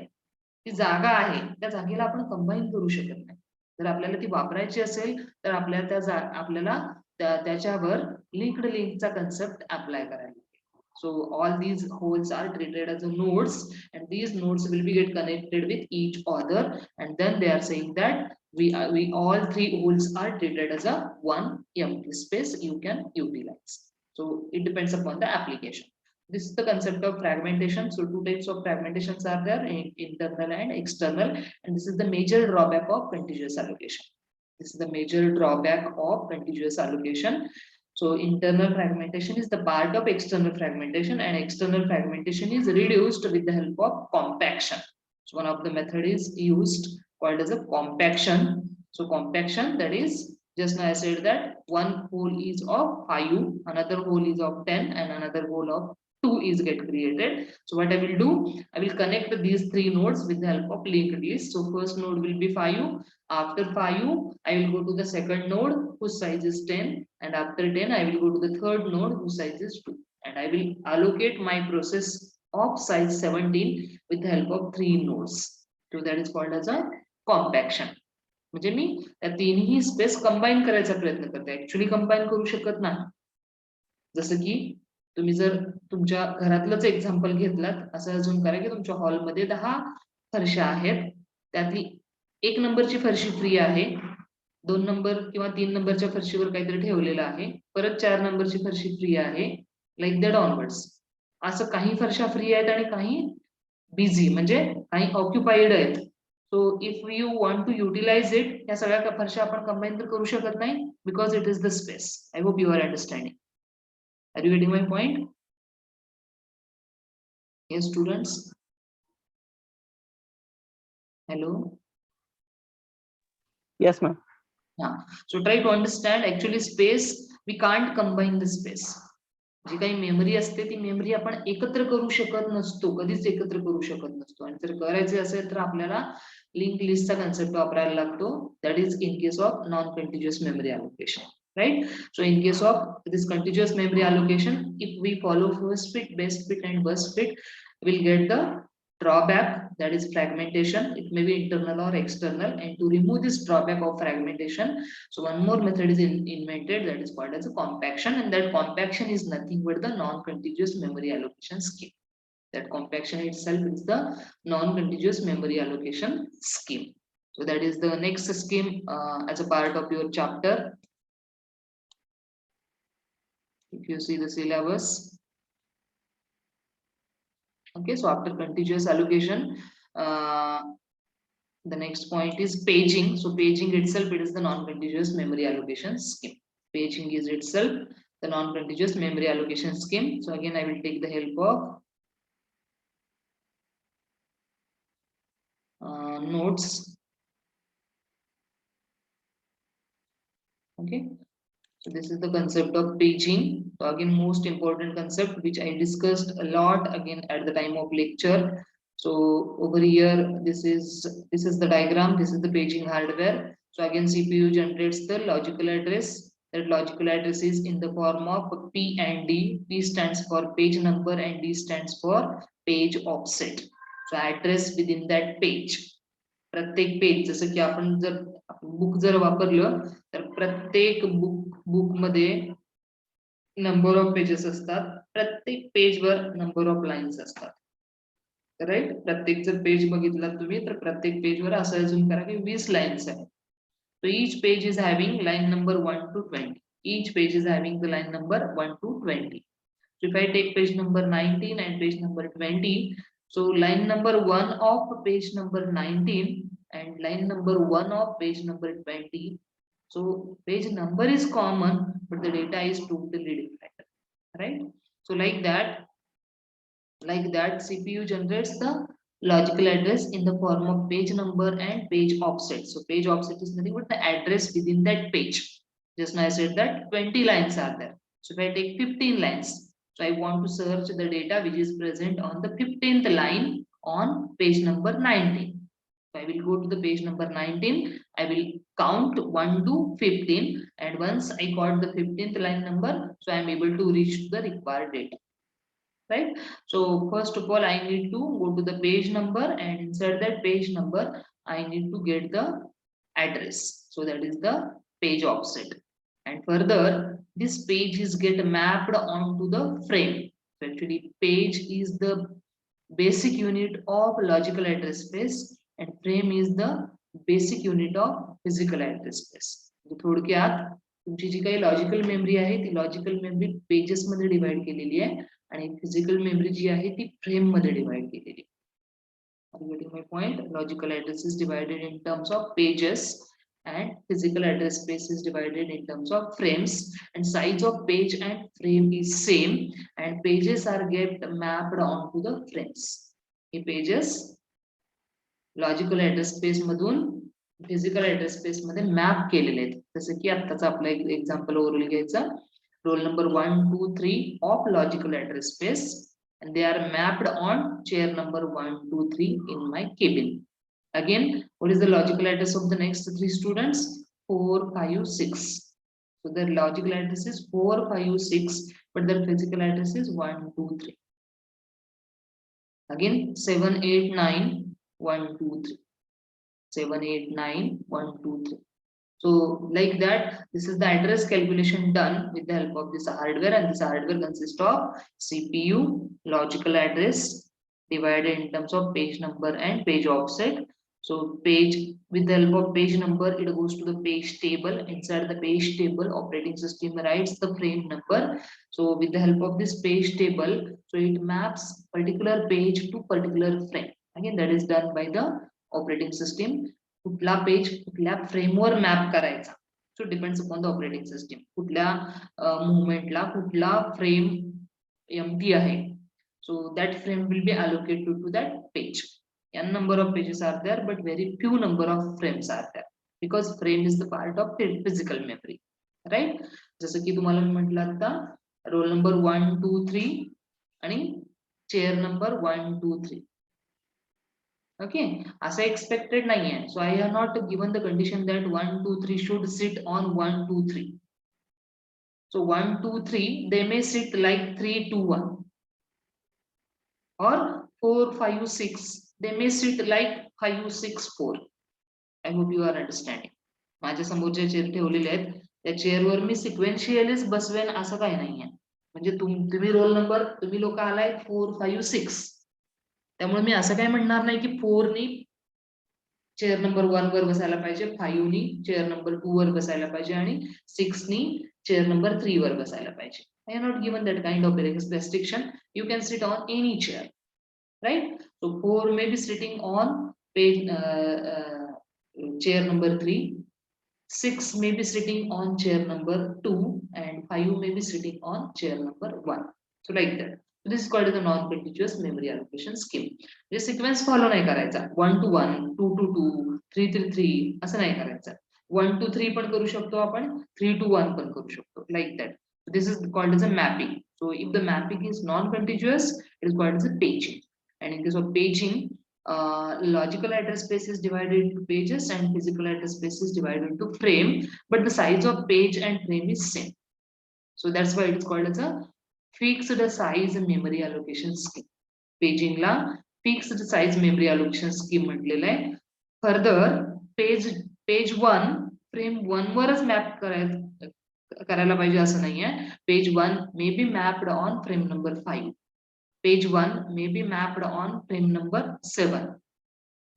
ती जागा आहे, त्या जागेला आपण कंबाईन करू शकत नाही. जर आपल्याला ती वापरायची असेल तर आपल्याला त्याच्यावर लिंकचा कन्सेप्ट अप्लाय करायला. So all these holes are treated as nodes, and these nodes will be get connected with each other, and then they are saying that we all three holes are treated as a one empty space you can utilize. So it depends upon the application. This is the concept of fragmentation. So two types of fragmentations are there, internal and external, and this is the major drawback of contiguous allocation. This is the major drawback of contiguous allocation. So internal fragmentation is the part of external fragmentation, and external fragmentation is reduced with the help of compaction. So one of the method is used called as a compaction. So compaction, that is, just now I said that one hole is of 5, another hole is of 10, and another hole of 2 is get created. So what I will do, I will connect these three nodes with the help of linked list. So first node will be 5. After 5, I will go to the second node whose size is 10, and after 10, I will go to the third node whose size is 2, and I will allocate my process of size 17 with the help of 3 nodes. So that is called as a compaction. म्हणजे मी त्या तीनही space combine करायचा प्रयत्न करते, actually combine करू शकत नाही. जसं की तुम्ही जर तुमच्या घरातलंच एक्झाम्पल घेतलात, असं अजून करा की तुमच्या हॉलमध्ये 10 फरशा आहेत, त्यातली 1 नंबरची फरशी फ्री आहे, 2 नंबर किंवा 3 नंबरच्या फरशीवर काहीतरी ठेवलेलं आहे, परत 4 नंबरची फरशी फ्री आहे, लाईक दॅट ऑनवर्ड्स. असं काही फरशा फ्री आहेत आणि काही बिझी म्हणजे काही ऑक्युपाईड आहेत. So if you want to utilize it, या सगळ्या फरशा आपण कंबाईन तर करू शकत नाही, because it is the space. I hope you are understanding. Are you getting my point? Yes, students. Hello. Yes, ma'am. Yeah. So try to understand. Actually, space, we can't combine the space. जी काही memory असते ती memory आपण एकत्र करू शकत नसतो, कधीच एकत्र करू शकत नसतो. आणि जर करायचे असेल तर आपल्याला लिंक लिस्टचा कन्सेप्ट वापरायला लागतो. That is in case of non continuous memory allocation. Right? So in case of this contiguous memory allocation, if we follow first fit, best fit and worst fit, we'll get the drawback, that is fragmentation. It may be internal or external, and to remove this drawback of fragmentation, so one more method is invented, that is called as a compaction, and that compaction is nothing but the non-contiguous memory allocation scheme. That compaction itself is the non-contiguous memory allocation scheme. So that is the next scheme as a part of your chapter. If you see the syllabus. Okay, so after contiguous allocation, the next point is paging. So paging itself, it is the non-contiguous memory allocation scheme. Paging is itself the non-contiguous memory allocation scheme. So again, I will take the help of notes. Okay. So this is the concept of paging. So again, most important concept which I discussed a lot again at the time of lecture. So over here, this is the diagram. This is the paging hardware. So again, CPU generates the logical address. That logical address is in the form of P and D. P stands for page number and D stands for page offset. So address within that page. प्रत्येक page, जसं की आपण जर book जर वापरलं तर प्रत्येक book मध्ये नंबर ऑफ पेजेस असतात, प्रत्येक पेजवर नंबर ऑफ लाईन्स असतात. राईट? प्रत्येक जर पेज बघितलं तुम्ही तर प्रत्येक पेजवर असं अजून करा की 20 लाईन्स आहेत. So each page is having line number 1 to 20. Each page is having the line number 1 to 20. So if I take page number 19 and page number 20, so line number 1 of page number 19 and line number 1 of page number 20. So page number is common, but the data is totally different. Right? So like that CPU generates the logical address in the form of page number and page offset. So page offset is nothing but the address within that page. Just now I said that 20 lines are there. So if I take 15 lines, so I want to search the data which is present on the 15th line on page number 19. So I will go to the page number 19. I will count 1 to 15, and once I got the 15th line number, so I am able to reach the required data. Right. So first of all, I need to go to the page number, and inside that page number, I need to get the address. So that is the page offset. And further, this page is get mapped onto the frame. So actually, page is the basic unit of logical address space, and frame is the basic unit of physical address space. थोडक्यात तुमची जी काही logical memory आहे ती logical memory pages मध्ये divide केलेली आहे आणि physical memory जी आहे ती फ्रेम मध्ये डिवाइड केलेली आहे. Are you getting my point? Logical address is divided in terms of pages and physical address space is divided in terms of frames, and size of page and frame is same, and pages are get mapped onto the frames. हे pages logical address space मधून physical address space मध्ये map केलेले आहेत. जसं की आत्ताचा आपला एक एक्झाम्पल ओव्हरव्ह्यू घ्यायचा. Roll number 1 2 3 of logical address space and they are mapped on chair number 1 2 3 in my cabin. Again, what is the logical address of the next three students? 4 5 6. So their logical address is 4 5 6, but their physical address is 1 2 3. Again 7 8 9 1 2 3. 7 8 9 1 2 3. So like that, this is the address calculation done with the help of this hardware, and this hardware consists of CPU, logical address divided in terms of page number and page offset. So page, with the help of page number, it goes to the page table. Inside the page table, operating system writes the frame number. So with the help of this page table, so it maps particular page to particular frame. Again, that is done by the operating system. कुठला page कुठल्या फ्रेमवर map करायचा. So depends upon the operating system. कुठल्या मुवमेंटला कुठला frame empty आहे. So that frame will be allocated to that page. n number of pages are there, but very few number of frames are there, because frame is the part of physical memory, right? जसं की तुम्हाला मी म्हटलं आता role number 1 2 3 आणि chair number 1 2 3. Okay, असं expected नाही आहे. So I have not given the condition that 1 2 3 should sit on 1 2 3. So 1 2 3 they may sit like 3 2 1, or 4 5 6 they may sit like 5 6 4. I hope you are understanding. माझ्या समोर जे chair ठेवलेले आहेत त्या चेअरवर मी सिक्वेन्शियलीच बसवेन असं काही नाहीये. म्हणजे तुम्ही रोल नंबर तुम्ही लोक आलाय 4 5 6, त्यामुळे मी असं काय म्हणणार नाही की 4 नी चेअर नंबर 1 वर बसायला पाहिजे, 5 नी चेअर नंबर 2 वर बसायला पाहिजे आणि 6 नी चेअर नंबर 3 वर बसायला पाहिजे. I have not given that kind of restriction. You can sit on any chair, right? So 4 may be sitting on page chair number 3, 6 may be sitting on chair number 2, and 5 may be sitting on chair number 1. So like that. This is called the non-contiguous memory allocation scheme. This sequence follow नाही करायचा. 1 to 1, 2 to 2, 3 to 3 असं नाही करायचं. 1 to 3 पण करू शकतो आपण, 3 to 1 पण करू शकतो. Like that. So this is called as a mapping. So if the mapping is non-contiguous, it is called as a paging. And in case of paging, logical address space is divided into pages and physical address space is divided into frame, but the size of page and frame is same. So that's why it's called as a fixed size memory allocation scheme. Paging La fixed size memory allocation scheme म्हटलेलं आहे. Further, page 1 frame 1 वरच map करायला पाहिजे असं नाहीये. Page 1 may be mapped on frame number 5. Page 1 may be mapped on frame number 7.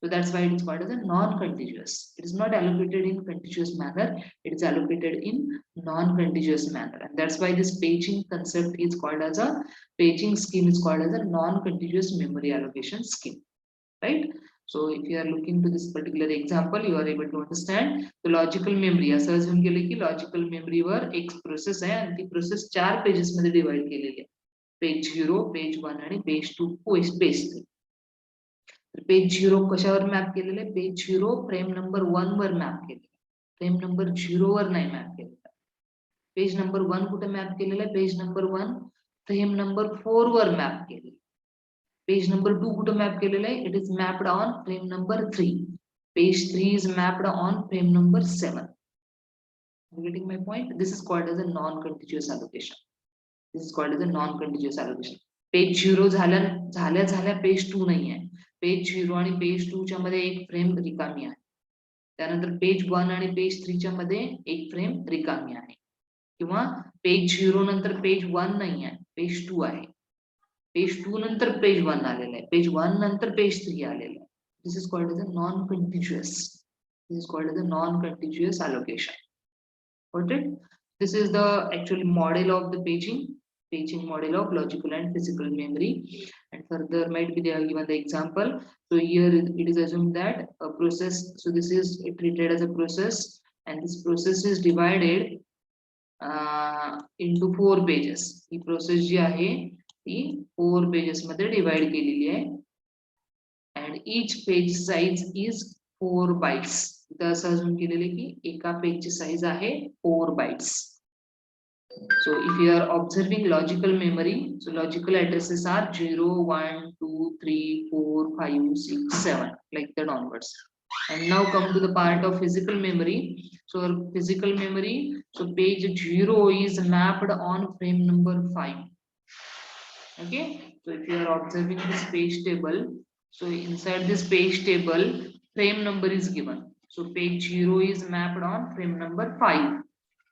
So that's why it is called as a non-contiguous. It is not allocated in contiguous manner. It is allocated in non-contiguous manner, and that's why this paging concept is called as a paging scheme is called as a non-contiguous memory allocation scheme, right? So if you are looking to this particular example, you are able to understand the logical memory. असं अजून केले की logical memory वर एक process आहे आणि ती process 4 pages मध्ये divide केलेली आहे. पेज 0, पेज 1 आणि पेज 2, पेज 3. पेज 0 कशावर मॅप केलेलं आहे? पेज 0 फ्रेम नंबर 1 वर मॅप केलेलं आहे, फ्रेम नंबर 0 वर नाही मॅप केलेलं. पेज नंबर 1 कुठे मॅप केलेलं आहे? पेज नंबर 1 फ्रेम नंबर 4 वर मॅप केलेलं. पेज नंबर 2 कुठे मॅप केलेलं आहे? It is mapped on frame number 3. Page 3 is mapped on frame number 7. You getting my point? This is called as a non-contiguous allocation. This is called as a non-contiguous allocation. Page 0 झाल्या page 2 नाही आहे. Page 0 आणि page 2 च्या मध्ये एक frame रिकामी आहे. त्यानंतर पेज 1 आणि पेज 3 च्या मध्ये एक फ्रेम रिकामी आहे. किंवा पेज 0 नंतर पेज 1 नाही आहे, पेज 2 आहे. पेज 2 नंतर पेज 1 आलेलं आहे, पेज 1 नंतर पेज 3 आलेलं आहे. This is called as a non-contiguous. This is called as a non-contiguous allocation. Got it? This is the actual model of the paging model of logical and physical memory. And further might be they are given the example. So here it is assumed that a process. So this is treated as a process, and this process is divided into 4 pages. He process जी आहे ती 4 pages मध्ये divide केलेली आहे. And each page size is 4 bytes. इथं असं अजून केलेले की एका पेजची साईज आहे 4 bytes. So if you are observing logical memory, so logical addresses are 0, 1, 2, 3, 4, 5, 6, 7, like that onwards. And now come to the part of physical memory. So physical memory, so page 0 is mapped on frame number 5. Okay, so if you are observing this page table, so inside this page table frame number is given. So page 0 is mapped on frame number 5.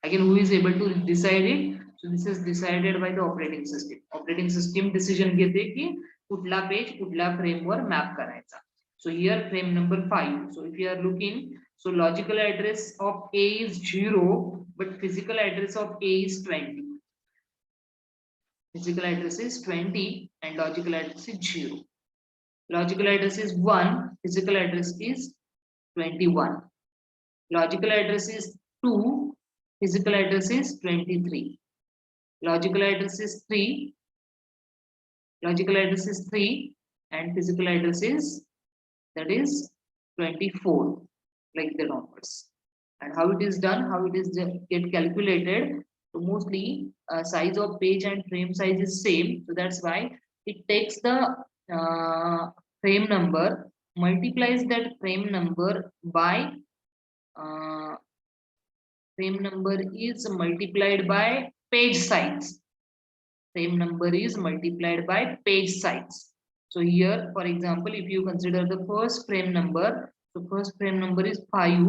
Again, who is able to decide it? So this is decided by the operating system. Operating system decision घेते की कुठला page कुठल्या frame वर map करायचा. So here frame number 5. So if you are looking, so logical address of A is 0, but physical address of A is 20. Physical address is 20 and logical address is 0. Logical address is 1, physical address is 21. Logical address is 2, physical address is 23. Logical address is 3, logical address is 3 and physical address is, that is 24, like that onwards. And how it is done, how it is get calculated? So mostly size of page and frame size is same, so that's why it takes the frame number, multiplies that frame number by frame number is multiplied by page size. Frame number is multiplied by page size. So here, for example, if you consider the first frame number, so first frame number is 5,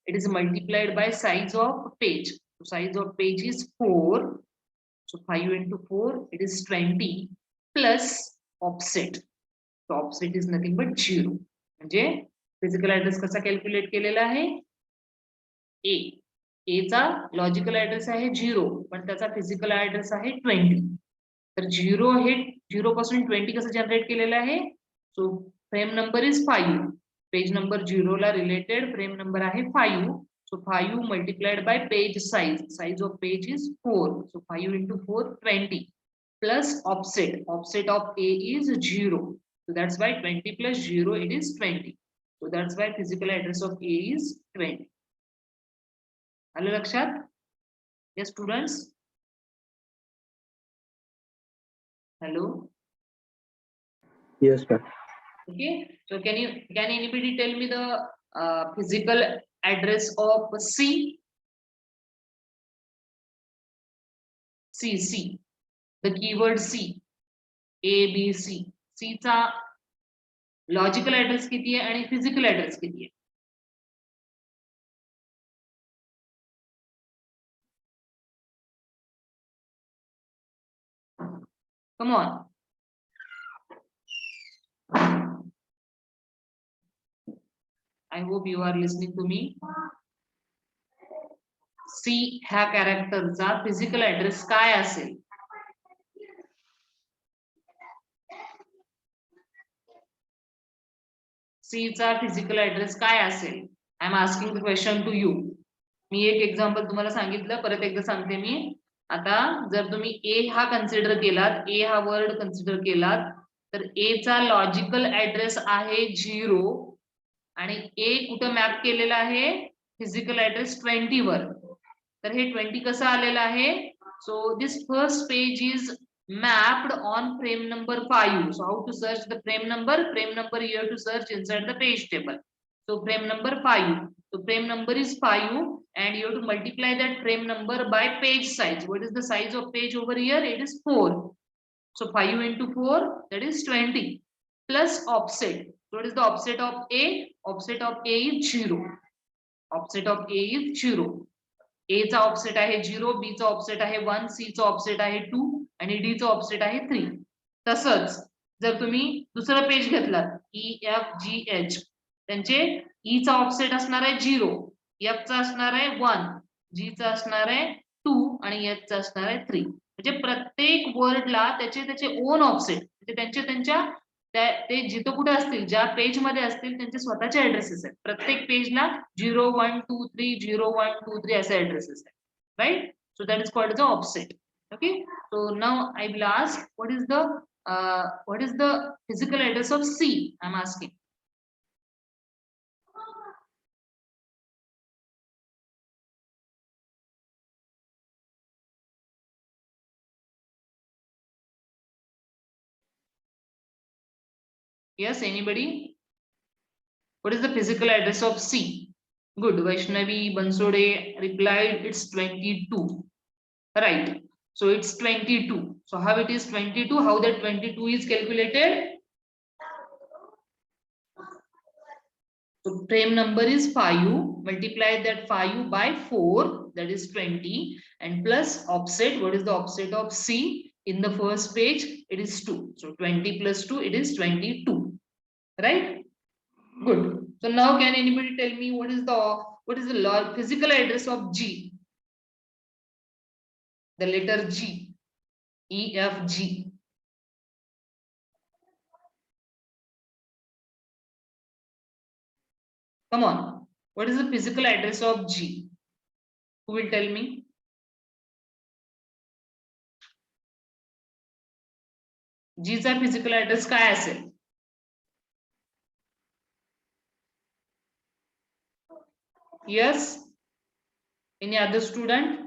it is multiplied by size of page. So size of page is 4. So 5 into 4, it is 20 plus offset. So offset is nothing but 0. म्हणजे physical address कसा calculate केलेला आहे? A चा logical address आहे 0, पण त्याचा physical address आहे 20. तर 0 हे 0 पासून 20 कसं जनरेट केलेलं आहे? So frame number is 5. Page number 0 ला रिलेटेड फ्रेम नंबर आहे 5. So 5 multiplied by page size. Size of page is 4. So 5 into 4, 20 plus offset. Offset of A is 0. So that's why 20 plus 0, it is 20. So that's why physical address of A is 20. आलं लक्षात? Yes, students. Hello. Yes, sir. Okay. So can anybody tell me the physical address of C? C. The keyword C. A, B, C. C चा logical address किती आहे आणि physical address किती आहे? Come on. I hope you are listening to me. C ह्या कॅरेक्टरचा physical address काय असेल? C चा फिजिकल ऍड्रेस काय असेल? I am asking the question to you. मी एक एक्झाम्पल तुम्हाला सांगितलं, परत एकदा सांगते मी. आता जर तुम्ही ए हा कन्सिडर केलात, ए हा वर्ड कन्सिडर केलात, तर ए चा लॉजिकल ऍड्रेस आहे 0 आणि ए कुठं मॅप केलेला आहे फिजिकल ऍड्रेस 20 वर. तर हे 20 कसं आलेलं आहे? So this first page is mapped on frame number 5. So how to search the frame number? Frame number you have to search inside the page table. So frame number 5. So frame number is 5 and you have to multiply that frame number by page size. What is the size of page over here? It is 4. So 5 into 4, that is 20 plus offset. What is the offset of A? Offset of A is 0. Offset of A is 0. A चा offset आहे 0, B चा offset आहे 1, C चा offset आहे 2 आणि D चा offset आहे 3. तसंच जर तुम्ही दुसरं पेज घेतलात EFGH, त्यांचे E चा ऑफसेट असणार आहे 0, F चा असणार आहे 1, G चा असणार आहे 2 आणि H चा असणार आहे 3. म्हणजे प्रत्येक वर्डला त्याचे ओन ऑफसेट, म्हणजे त्यांच्या ते जिथं कुठे असतील, ज्या पेज मध्ये असतील त्यांचे स्वतःचे ऍड्रेसेस आहेत. प्रत्येक पेजला 0 1 2 3 0 1 2 3 असे ऍड्रेसेस आहेत, right? So that is called the offset. Okay, so now I will ask what is the physical address of C? I'm asking. Yes, anybody? What is the physical address of C? Good. Vaishnavi Bansode replied it's 22. Right. So it's 22. So how it is 22? How that 22 is calculated? So frame number is 5. Multiply that 5 by 4, that is 20, and plus offset. What is the offset of C? In the first page, it is 2. So 20 plus 2, it is 22. Right? Good. So now can anybody tell me what is the physical address of G? The letter G. EFG. Come on. What is the physical address of G? Who will tell me? G चा physical address काय असेल? Yes? Any other student?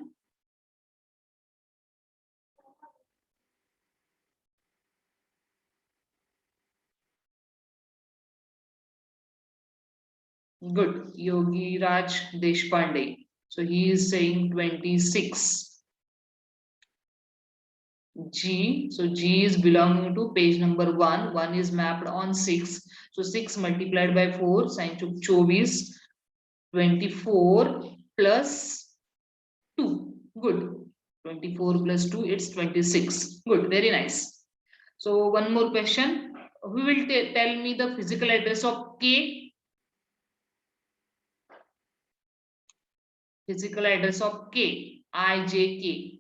Good. Yogi Raj Deshpande. So he is saying 26. G. So G is belonging to page number 1. 1 is mapped on 6. So 6 multiplied by 4, sin 24, 24 plus 2. Good. 24 plus 2, it's 26. Good. Very nice. So one more question. Who will tell me the physical address of K? Physical address of K. IJK.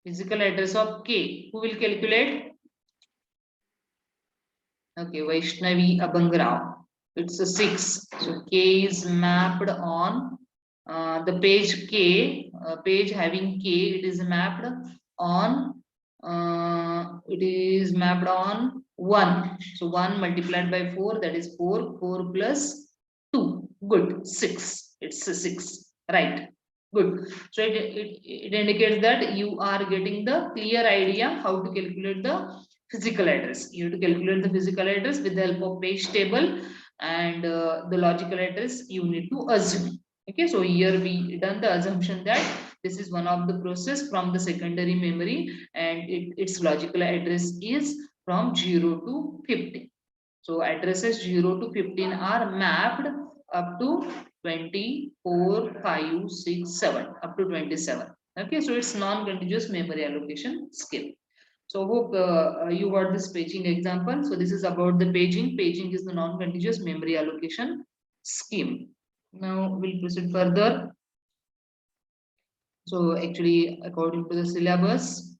Physical address of K. Who will calculate? Okay, Vaishnavi Abangrao. It's a 6. So K is mapped on the page K, page having K. It is mapped on 1. So 1 multiplied by 4, that is 4. 4 plus 2. Good. 6. It's a 6. Right. Good. So it indicates that you are getting the clear idea how to calculate the physical address. You have to calculate the physical address with the help of page table, and the logical address you need to assume. Okay, so here we done the assumption that this is one of the process from the secondary memory, and its logical address is from 0 to 15. So addresses 0 to 15 are mapped up to 24, 5, 6, 7, up to 27. Okay, so it's non-contiguous memory allocation scheme. So hope you got this paging example. So this is about the paging. Paging is the non-contiguous memory allocation scheme. Now we'll proceed further. So actually, according to the syllabus,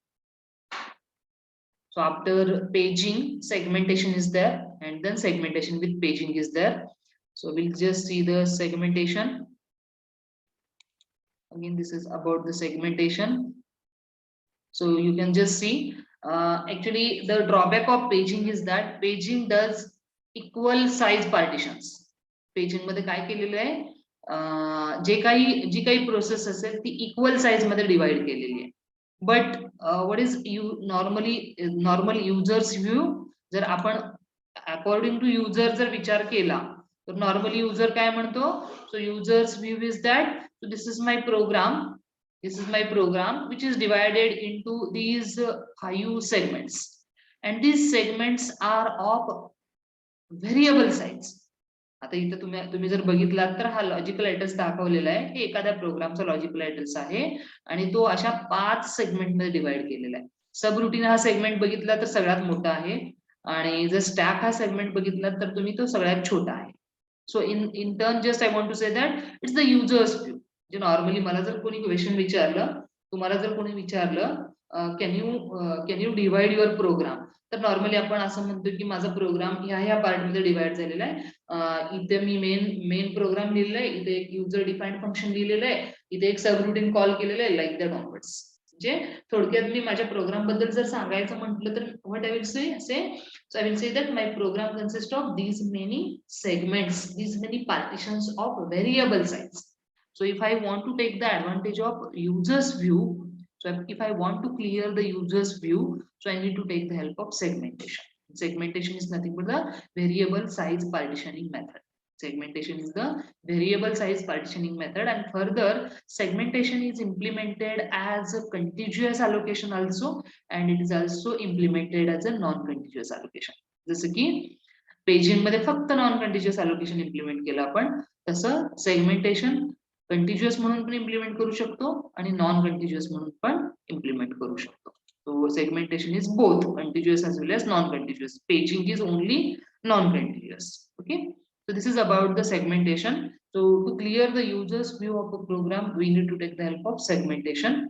so after paging, segmentation is there. and then segmentation with paging is there. So we'll just see the segmentation. Again, this is about the segmentation. So you can just see, actually the drawback of paging is that paging does equal size partitions. Paging मध्ये काय केलेलं आहे, जी काही process असेल ती equal size मध्ये divide केलेली आहे. But what is normal users view, जर आपण अकॉर्डिंग टू युजर जर विचार केला तर नॉर्मल युजर काय म्हणतो, so user's view is that, so this is my program, this is my program which is divided into these 5 segments, and these segments are of variable size. आता इथं तुम्ही जर बघितलात तर हा लॉजिकल ऍड्रेस दाखवलेला आहे, हे एखाद्या प्रोग्रामचा लॉजिकल ऍड्रेस आहे आणि तो अशा 5 सेगमेंट मध्ये डिवाइड केलेला आहे. सब रुटीन हा सेगमेंट बघितला तर सगळ्यात मोठा आहे आणि जर स्टॅक हा सेगमेंट बघितला तर तुम्ही तो सगळ्यात छोटा आहे. So in turn just I want to say that it's the user's view. जे नॉर्मली मला जर कोणी क्वेश्चन विचारलं, तुम्हाला जर कोणी विचारलं can you divide your program, तर नॉर्मली आपण असं म्हणतो की माझा प्रोग्राम ह्या पार्टमध्ये डिवाइड झालेला आहे. इथे मी मेन प्रोग्राम लिहिलेला आहे, इथे एक युजर डिफाईन्ड फंक्शन लिहिलेलं आहे, इथे एक सब रुटीन कॉल केलेलं आहे, लाईक दॅट ऑनवर्ड्स. म्हणजे थोडक्यात मी माझ्या प्रोग्राम बद्दल जर सांगायचं म्हटलं तर what I will say, so I will say that my program consists of these many segments, these many partitions of variable size. So if I want to take the advantage of users view, so if I want to clear the users view, so I need to take the help of segmentation. Segmentation is nothing but the variable size partitioning method. Segmentation is the variable size partitioning method, and further segmentation is implemented as a contiguous allocation also, and it is also implemented as a non-contiguous allocation. जसं की paging मध्ये फक्त non continuous allocation implement केलं आपण, तसं segmentation continuous म्हणून पण implement करू शकतो आणि नॉन कंटिन्युअस म्हणून पण इम्प्लिमेंट करू शकतो. So segmentation is both contiguous as well as non-contiguous. Paging is only non-contiguous. Okay. So this is about the segmentation. So to clear the user's view of a program, we need to take the help of segmentation.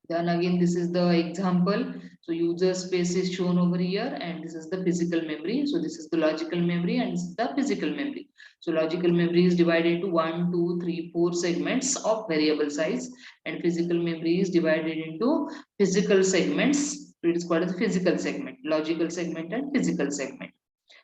Then again, this is the example. So user space is shown over here, and this is the physical memory. So this is the logical memory and this is the physical memory. So logical memory is divided into 1, 2, 3, 4 segments of variable size, and physical memory is divided into physical segments. So it is called as physical segment, logical segment and physical segment.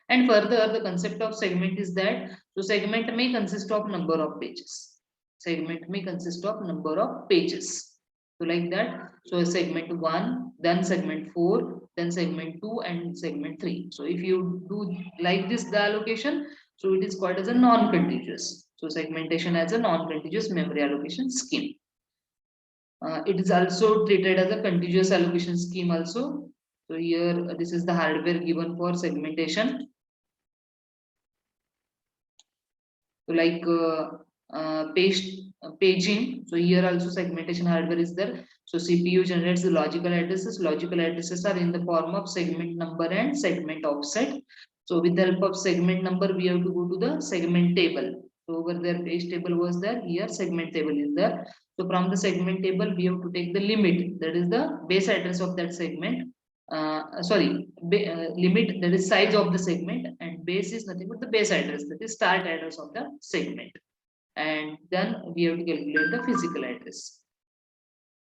And further, the concept of segment is that, so segment may consist of number of pages. Segment may consist of number of pages. So like that, so segment 1, then segment 4, then segment 2, and segment 3. So if you do like this the allocation, so it is called as a non-contiguous. So segmentation as a non-contiguous memory allocation scheme. It is also treated as a contiguous allocation scheme also. So here this is the hardware given for segmentation. So like paging, so here also segmentation hardware is there. So CPU generates the logical addresses. Logical addresses are in the form of segment number and segment offset. So with the help of segment number, we have to go to the segment table. So over there page table was there, here segment table is there. So from the segment table, we have to take the limit, that is the base address of that segment. Limit, that is size of the segment, and base is nothing but the base address, that is start address of the segment. And then we have to calculate the physical address,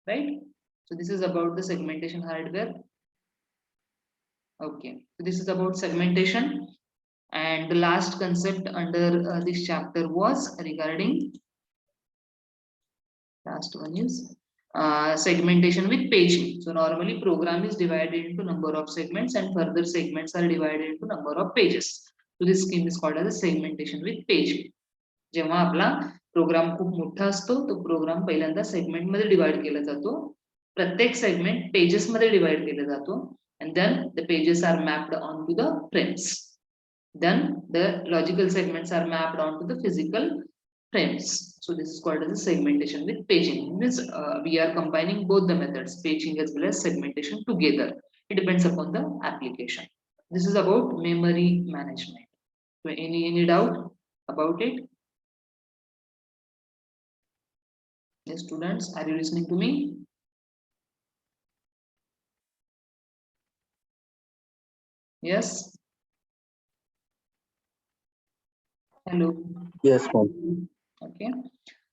right? So this is about the segmentation hardware. Okay, so this is about segmentation, and the last concept under this chapter was regarding, last one is segmentation with paging. So normally program is divided into number of segments, and further segments are divided into number of pages. So this scheme is called as a segmentation with paging. जेव्हा आपला programme खूप मोठा असतो, तो programme पहिल्यांदा segment मध्ये divide केला जातो, प्रत्येक सेगमेंट पेजेस मध्ये डिवाइड केला जातो, and then the pages are mapped onto the frames. Then the logical segments are mapped onto the physical frames. So this is called as a segmentation with paging. Means we are combining both the methods, paging as well as segmentation together. It depends upon the application. This is about memory management. So any doubt about it? Yes, students, are you listening to me? Yes. Hello. Yes, ma'am. Okay.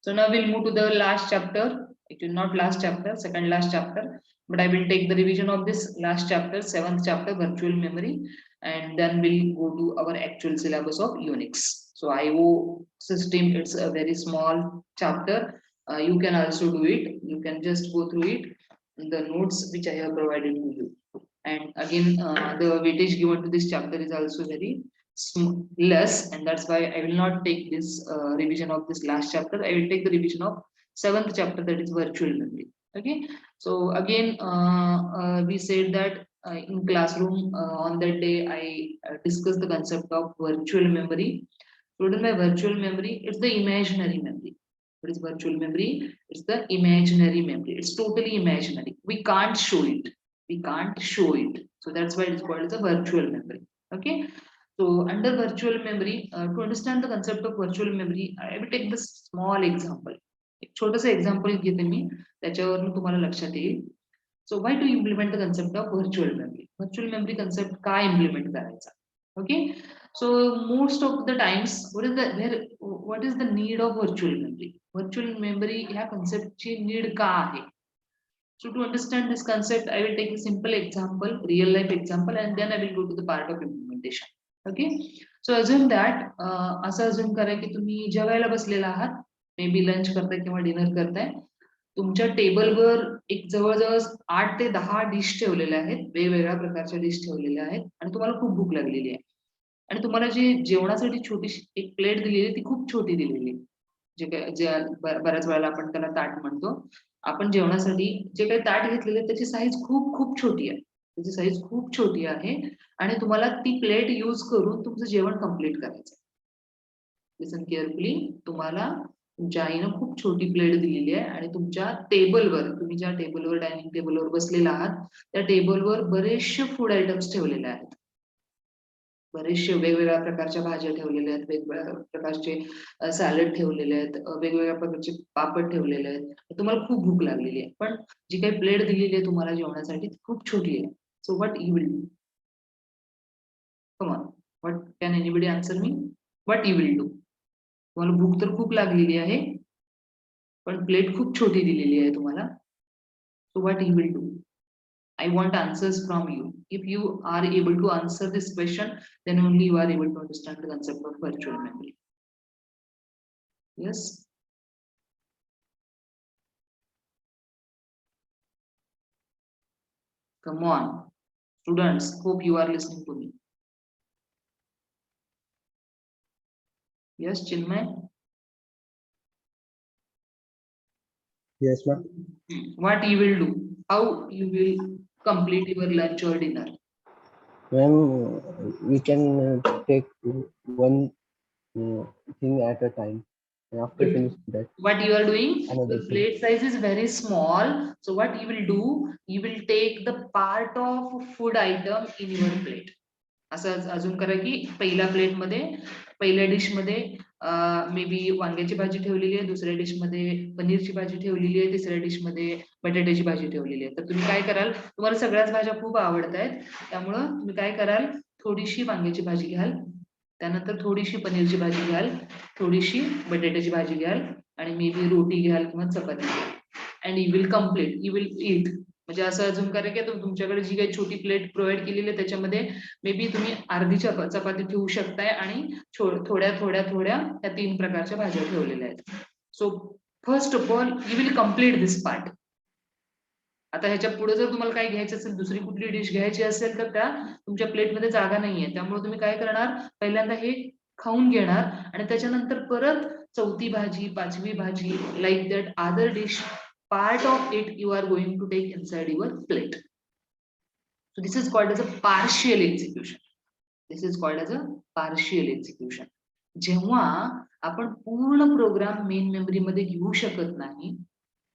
So now we'll move to the last chapter. Actually, not last chapter, second last chapter. But I will take the revision of this last chapter, seventh chapter, virtual memory, and then we'll go to our actual syllabus of Unix. So IO system, it's a very small chapter. You can also do it. You can just go through it. The notes which I have provided to you. And again, the weightage given to this chapter is also very less, and that's why I will not take this revision of this last chapter. I will take the revision of seventh chapter, that is virtual memory. Okay. So again, we said that in classroom on that day I discussed the concept of virtual memory. Student, by virtual memory, it's the imaginary memory. What is virtual memory? It's the imaginary memory. It's totally imaginary. We can't show it. We can't show it. So that's why it's called as a virtual memory. Okay. So under virtual memory, to understand the concept of virtual memory, I will take this small example. एक छोटंसं example घेते मी, त्याच्यावरून तुम्हाला लक्षात येईल. So why to implement the concept of virtual memory? Virtual memory concept का implement करायचा? Okay. So most of the times, what is the need of virtual memory? Virtual memory ह्या concept ची need का आहे? So to understand this concept, I will take a simple example, real life example, and then I will go to the part of implementation. Okay. So assume that असं assume करा की तुम्ही जेवायला बसलेला आहात, मे बी लंच करताय किंवा dinner करताय. तुमच्या टेबलवर एक जवळजवळ 8 ते 10 डिश ठेवलेल्या आहेत, वेगवेगळ्या प्रकारच्या डिश ठेवलेल्या आहेत, आणि तुम्हाला खूप भूक लागलेली आहे. आणि तुम्हाला जी जेवणासाठी छोटीशी एक प्लेट दिलेली आहे ती खूप छोटी दिलेली आहे. जे बऱ्याच वेळेला आपण त्याला ताट म्हणतो. आपण जेवणासाठी जे काही ताट घेतलेले त्याची साईज खूप खूप छोटी आहे. त्याची साईज खूप छोटी आहे आणि तुम्हाला ती प्लेट यूज करून तुमचं जेवण कम्प्लीट करायचं. Listen carefully. तुम्हाला तुमच्या आईनं खूप छोटी प्लेट दिलेली आहे आणि तुमच्या टेबलवर, तुम्ही ज्या टेबलवर डायनिंग टेबलवर बसलेला आहात त्या टेबलवर बरेचसे फूड आयटम्स ठेवलेले आहेत. बरेचसे वेगवेगळ्या प्रकारच्या भाज्या ठेवलेल्या आहेत, वेगवेगळ्या प्रकारचे सॅलड ठेवलेले आहेत, वेगवेगळ्या प्रकारचे पापड ठेवलेले आहेत. तुम्हाला खूप भूक लागलेली आहे, पण जी काही प्लेट दिलेली आहे तुम्हाला जेवणासाठी ती खूप छोटी आहे. So what you will do? Come on, what can anybody answer me? What you will do? तुम्हाला भूक तर खूप लागलेली आहे, पण प्लेट खूप छोटी दिलेली आहे तुम्हाला. So what you will do? I want answers from you. If you are able to answer this question, then only you are able to understand the concept of virtual memory. Yes. Come on, students. Hope you are listening to me. Yes, Chinmay. Yes, ma'am. What you will do? How you will complete your lunch or dinner? Ma'am, we can take one thing at a time. And after But finishing that, what you are doing, another the thing. plate size is very small. So what you will do, you will take the part of food item in your plate. असं अजून करा की पहिल्या plate मध्ये, पहिल्या dish मध्ये may be वांग्याची भाजी ठेवलेली आहे, दुसऱ्या डिश मध्ये पनीरची भाजी ठेवलेली आहे, तिसऱ्या डिश मध्ये बटाट्याची भाजी ठेवलेली आहे. तर तुम्ही काय कराल, तुम्हाला सगळ्याच भाज्या खूप आवडत आहेत, त्यामुळं तुम्ही काय कराल, थोडीशी वांग्याची भाजी घ्याल, त्यानंतर थोडीशी पनीरची भाजी घ्याल, थोडीशी बटाट्याची भाजी घ्याल, आणि मे बी रोटी घ्याल किंवा चपाती घ्याल. And you will complete, you will eat. म्हणजे असं अजून करा की तुमच्याकडे जी काही छोटी प्लेट प्रोव्हाइड केलेली आहे त्याच्यामध्ये मे बी तुम्ही अर्धी चपाती ठेवू शकताय आणि थोड्या थोड्या थोड्या त्या 3 प्रकारच्या भाज्या ठेवलेल्या आहेत. So first of all you will complete this part. आता ह्याच्या पुढे जर तुम्हाला काय घ्यायचं असेल, दुसरी कुठली डिश घ्यायची असेल, तर त्या तुमच्या प्लेटमध्ये जागा नाहीये. त्यामुळे तुम्ही काय करणार, पहिल्यांदा हे खाऊन घेणार आणि त्याच्यानंतर परत चौथी भाजी, पाचवी भाजी, like that other dish, part of it you are going to take inside your plate. So this is called as a partial execution. This is called as a partial execution. जेव्हा आपण पूर्ण प्रोग्राम मेन मेमरी मध्ये घेऊ शकत नाही,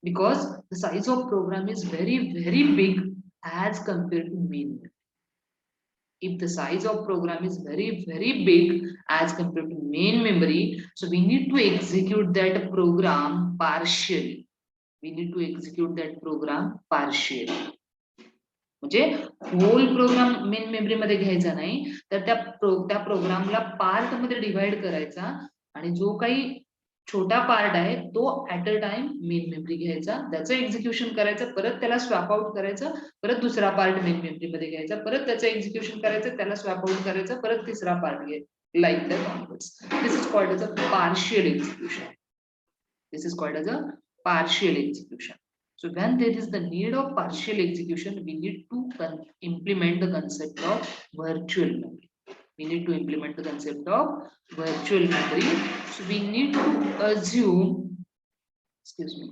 because the size of program is very very big as compared to main memory. If the size of program is very very big as compared to main memory, so we need to execute that program partially. We need to execute that program partially. म्हणजे whole programme main memory मध्ये घ्यायचा नाही, तर त्या प्रोग्रामला part मध्ये divide करायचा आणि जो काही छोटा पार्ट आहे तो at a time main memory घ्यायचा, त्याचं एक्झिक्युशन करायचं, परत त्याला स्वॅप आउट करायचं, परत दुसरा पार्ट मेन मेमरी मध्ये घ्यायचा, परत त्याचं एक्झिक्युशन करायचं, त्याला स्वॅप आउट करायचं, परत तिसरा पार्ट घ्यायचा, like that onwards. This is called as a partial execution. This is called as a partial execution. So when there is the need of partial execution, we need to implement the concept of virtual memory. We need to implement the concept of virtual memory. So we need to assume, excuse me.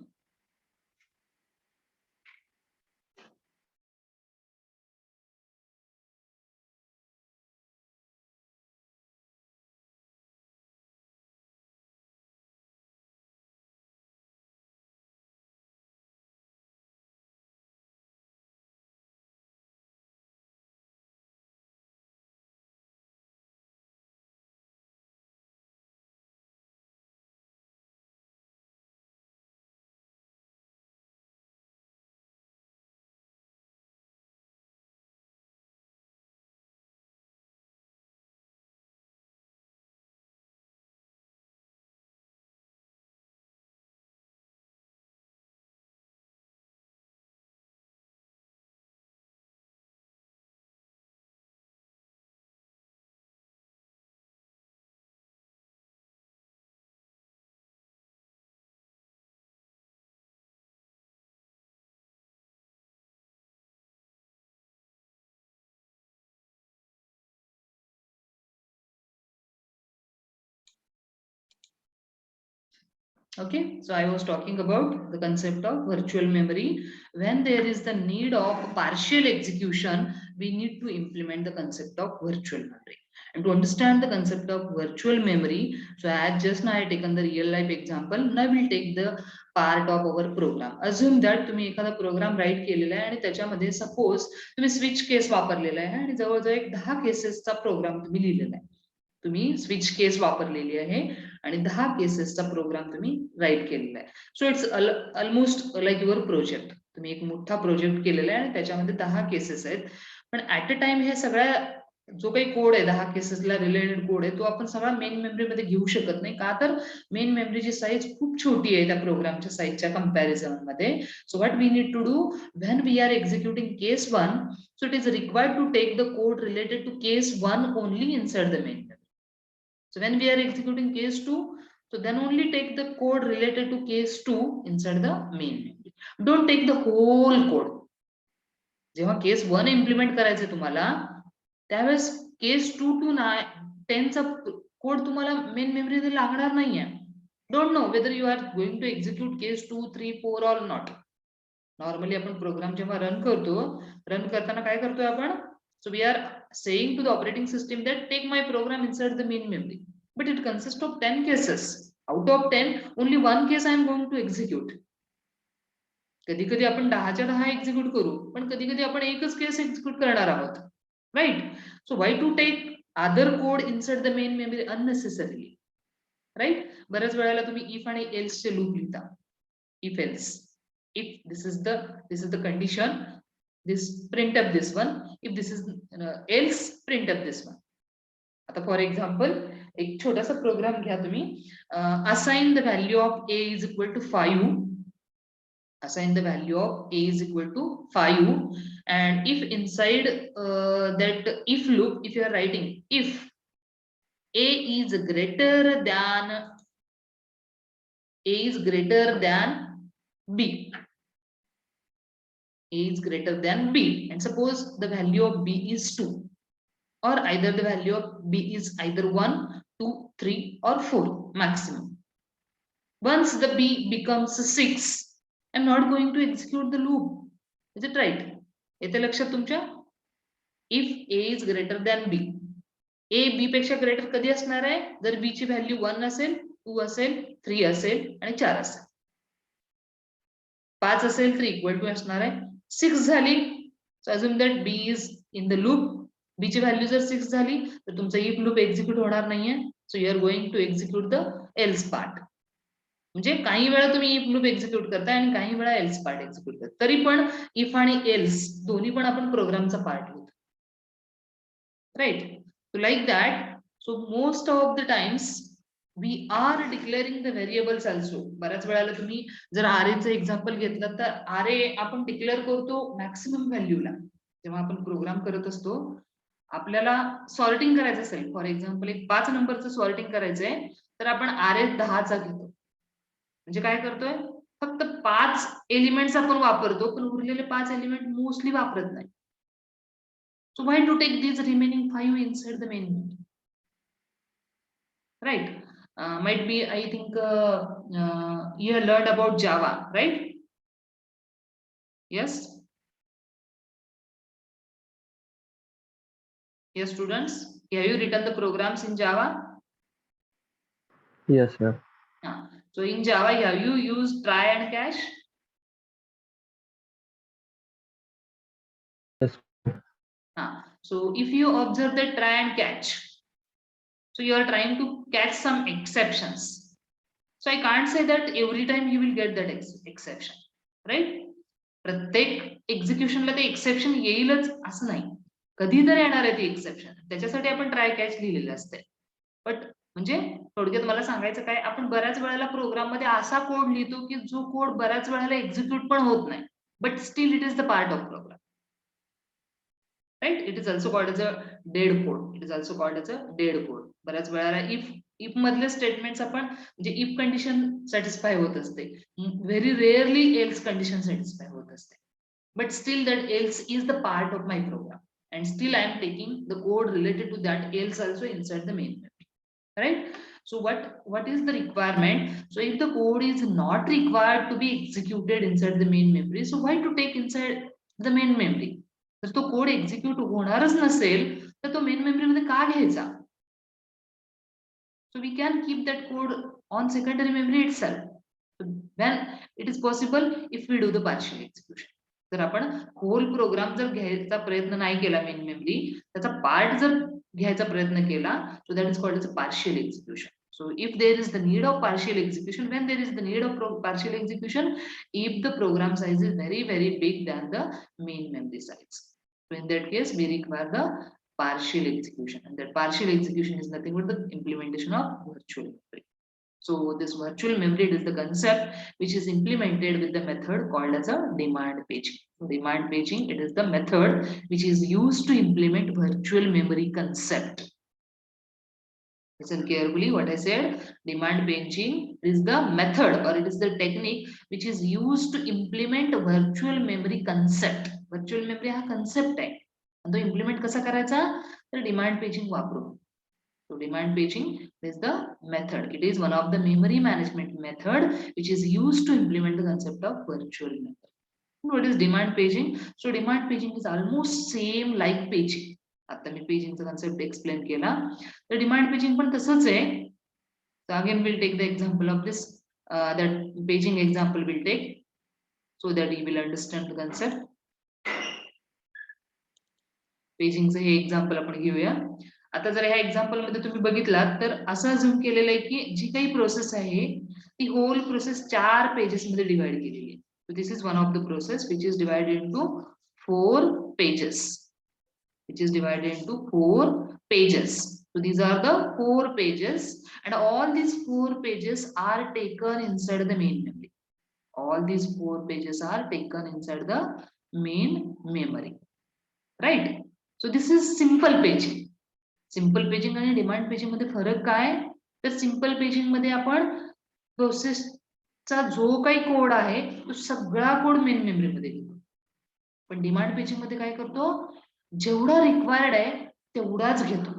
Okay, so I was talking about the concept of virtual memory. When there is the need of partial execution, we need to implement the concept of virtual memory. And to understand the concept of virtual memory, so as just now I taken the real life example, now we'll take the part of our program. Assume that तुम्ही एखादा programme right केलेला आहे आणि त्याच्यामध्ये suppose तुम्ही switch case वापरलेला आहे आणि जवळजवळ एक 10 केसेसचा प्रोग्राम तुम्ही लिहिलेला आहे. तुम्ही स्विच केस वापरलेली आहे आणि 10 केसेसचा प्रोग्राम तुम्ही राईट केलेला आहे. So it's almost like your project. तुम्ही एक मोठा प्रोजेक्ट केलेला आहे आणि त्याच्यामध्ये 10 केसेस आहेत. पण ऍट अ टाइम हे सगळ्या जो काही कोड आहे 10 केसेसला रिलेटेड कोड आहे तो आपण सगळा मेन मेमरीमध्ये घेऊ शकत नाही. का तर मेन मेमरीची साईज खूप छोटी आहे त्या प्रोग्रामच्या साईजच्या कंपॅरिझन मध्ये. So what we need to do when we are executing case 1, so it is required to take the code related to case 1 only inside the main memory. So when we are executing case 2, so then only take the code related to case 2 inside the main memory. Don't take the whole code. जेव्हा case 1 implement करायचे तुम्हाला त्यावेळेस case 2 to 10 चा code तुम्हाला main मेमरीमध्ये लागणार नाहीये. Don't know whether you are going to execute case 2, 3, 4 or not. Normally आपण प्रोग्राम जेव्हा रन करताना काय करतोय आपण, so we are saying to the operating system that take my program inside the main memory, but it consists of 10 cases. Out of 10 only one case I am going to execute. कधी कधी आपण 10च्या 10 execute करू, पण कधी कधी आपण एकच case execute करणार आहोत, right? So why to take other code inside the main memory unnecessarily, right? बऱ्याच वेळेला तुम्ही इफ आणि एल्स चे लूप लिहिता. If else, if this is the condition, this print up this one, if this is else print up this one. आता for example एक छोटासा programme घ्या तुम्ही. assign the value of a is equal to 5, assign the value of a is equal to 5, and if inside that if loop, if you are writing if a is greater than b, a is greater than b, and suppose the value of b is 2, or either the value of b is either 1, 2, 3 or 4 maximum. Once the b becomes 6, I'm not going to execute the loop. Is it right? येते लक्षात तुमच्या? if a is greater than b, a b पेक्षा greater कधी असणार आहे? जर b ची value 1 असेल, 2 असेल, 3 असेल आणि 4 असेल. 5 असेल तर इक्वल टू असणार आहे. 6 झाली, so assume that b is in the loop. b ची व्हॅल्यू जर 6 झाली तर तुमचा if लूप एक्झिक्यूट होणार नाहीये. So you are going to execute the else part. म्हणजे काही वेळा तुम्ही इफ लूप एक्झिक्यूट करताय आणि काही वेळा एल्स पार्ट एक्झिक्यूट करताय, तरी पण इफ आणि एल्स दोन्ही पण आपण प्रोग्रामचा पार्ट होतो, right. So like that. So most of the times we are declaring the variables also. बऱ्याच वेळेला तुम्ही जर आरेचं एक्झाम्पल घेतलं तर आरे आपण डिक्लेअर करतो मॅक्सिमम व्हॅल्यूला. जेव्हा आपण प्रोग्राम करत असतो, आपल्याला सॉर्टिंग करायचं असेल, फॉर एक्झाम्पल एक 5 नंबरचं सॉर्टिंग करायचंय, तर आपण आरे 10चा घेतो. म्हणजे काय करतोय, फक्त 5 एलिमेंट्स आपण वापरतो, पण उरलेले 5 एलिमेंट मोस्टली वापरत नाही. So why to take these remaining 5 inside the main memory, right? Might be, I think you have learned about Java, right? Yes, yes students, have you written the programs in Java? Yes, ma'am. So in Java, have you used try and catch? Yes. So if you observe the try and catch, so you are trying to catch some exceptions. So I can't say that every time you will get that exception, right? प्रत्येक एक्झिक्युशनला ते exception येईलच असं नाही, कधीतरी येणार आहे ती exception, त्याच्यासाठी आपण ट्राय कॅच लिहिलेलं असते. बट म्हणजे थोडक्यात मला सांगायचं काय, आपण बऱ्याच वेळेला प्रोग्राम मध्ये असा कोड लिहितो की जो कोड बऱ्याच वेळेला एक्झिक्यूट पण होत नाही, but still it is the part of program, right. It is also called as a dead code. It is also called as a dead code. बऱ्याच वेळेला इफ मधले स्टेटमेंट्स आपण म्हणजे इफ कंडिशन सॅटिस्फाय होत असते, very rarely else condition satisfy होत असते, but still that else is the part of my program, and still I am taking the code related to that else also inside the main memory, right? So what is the requirement? So if the code is not required to be executed inside the main memory, so why to take inside the main memory? जर तो code execute होणारच नसेल तर तो main memory मध्ये का घ्यायचा? So we can keep that code on secondary memory itself. Then it is possible if we do the partial execution. जर आपण होल प्रोग्राम जर घ्यायचा प्रयत्न नाही केला मेन मेमरी, त्याचा पार्ट जर घ्यायचा प्रयत्न केला, so that is called as a partial execution. So if there is the need of partial execution, when there is the need of partial execution, if the program size is very very big than the main memory size, so in that case we require the partial execution, and that partial execution is nothing but the implementation of virtual memory. So this virtual memory is the concept which is implemented with the method called as a demand paging. So demand paging, it is the method which is used to implement virtual memory concept. Listen carefully what I said. Demand paging is the method or it is the technique which is used to implement virtual memory concept. Virtual memory हा concept आहे, आणि तो implement कसा करायचा, तर demand paging वापरून. So demand paging is the method. It is one of the memory management method which is used to implement the concept of virtual memory. What is demand paging? So demand paging is almost same like paging. आता मी पेजिंगचा concept explain केला, तर demand paging पण तसंच आहे. So again we'll take the example of this that paging example we'll take so that you will understand the concept. पेजिंगचं हे example आपण घेऊया. आता जर ह्या एक्झाम्पल मध्ये तुम्ही बघितलात तर असं अजून केलेलं आहे की जी काही प्रोसेस आहे ती होल प्रोसेस 4 पेजेस मध्ये डिवाइड केलेली आहे. So this is one of the process which is divided into 4 pages. Which is divided into 4 pages. So these are the 4 pages, and all these 4 pages are taken inside the main memory. All these 4 pages are taken inside the main memory, right? So this is simple paging. Simple paging आणि demand paging मध्ये फरक काय, तर simple paging मध्ये आपण प्रोसेसचा जो काही code आहे तो सगळा कोड मेन मेमरी मध्ये घेतो, पण डिमांड पेजिंग मध्ये काय करतो, जेवढा रिक्वायर्ड आहे तेवढाच घेतो.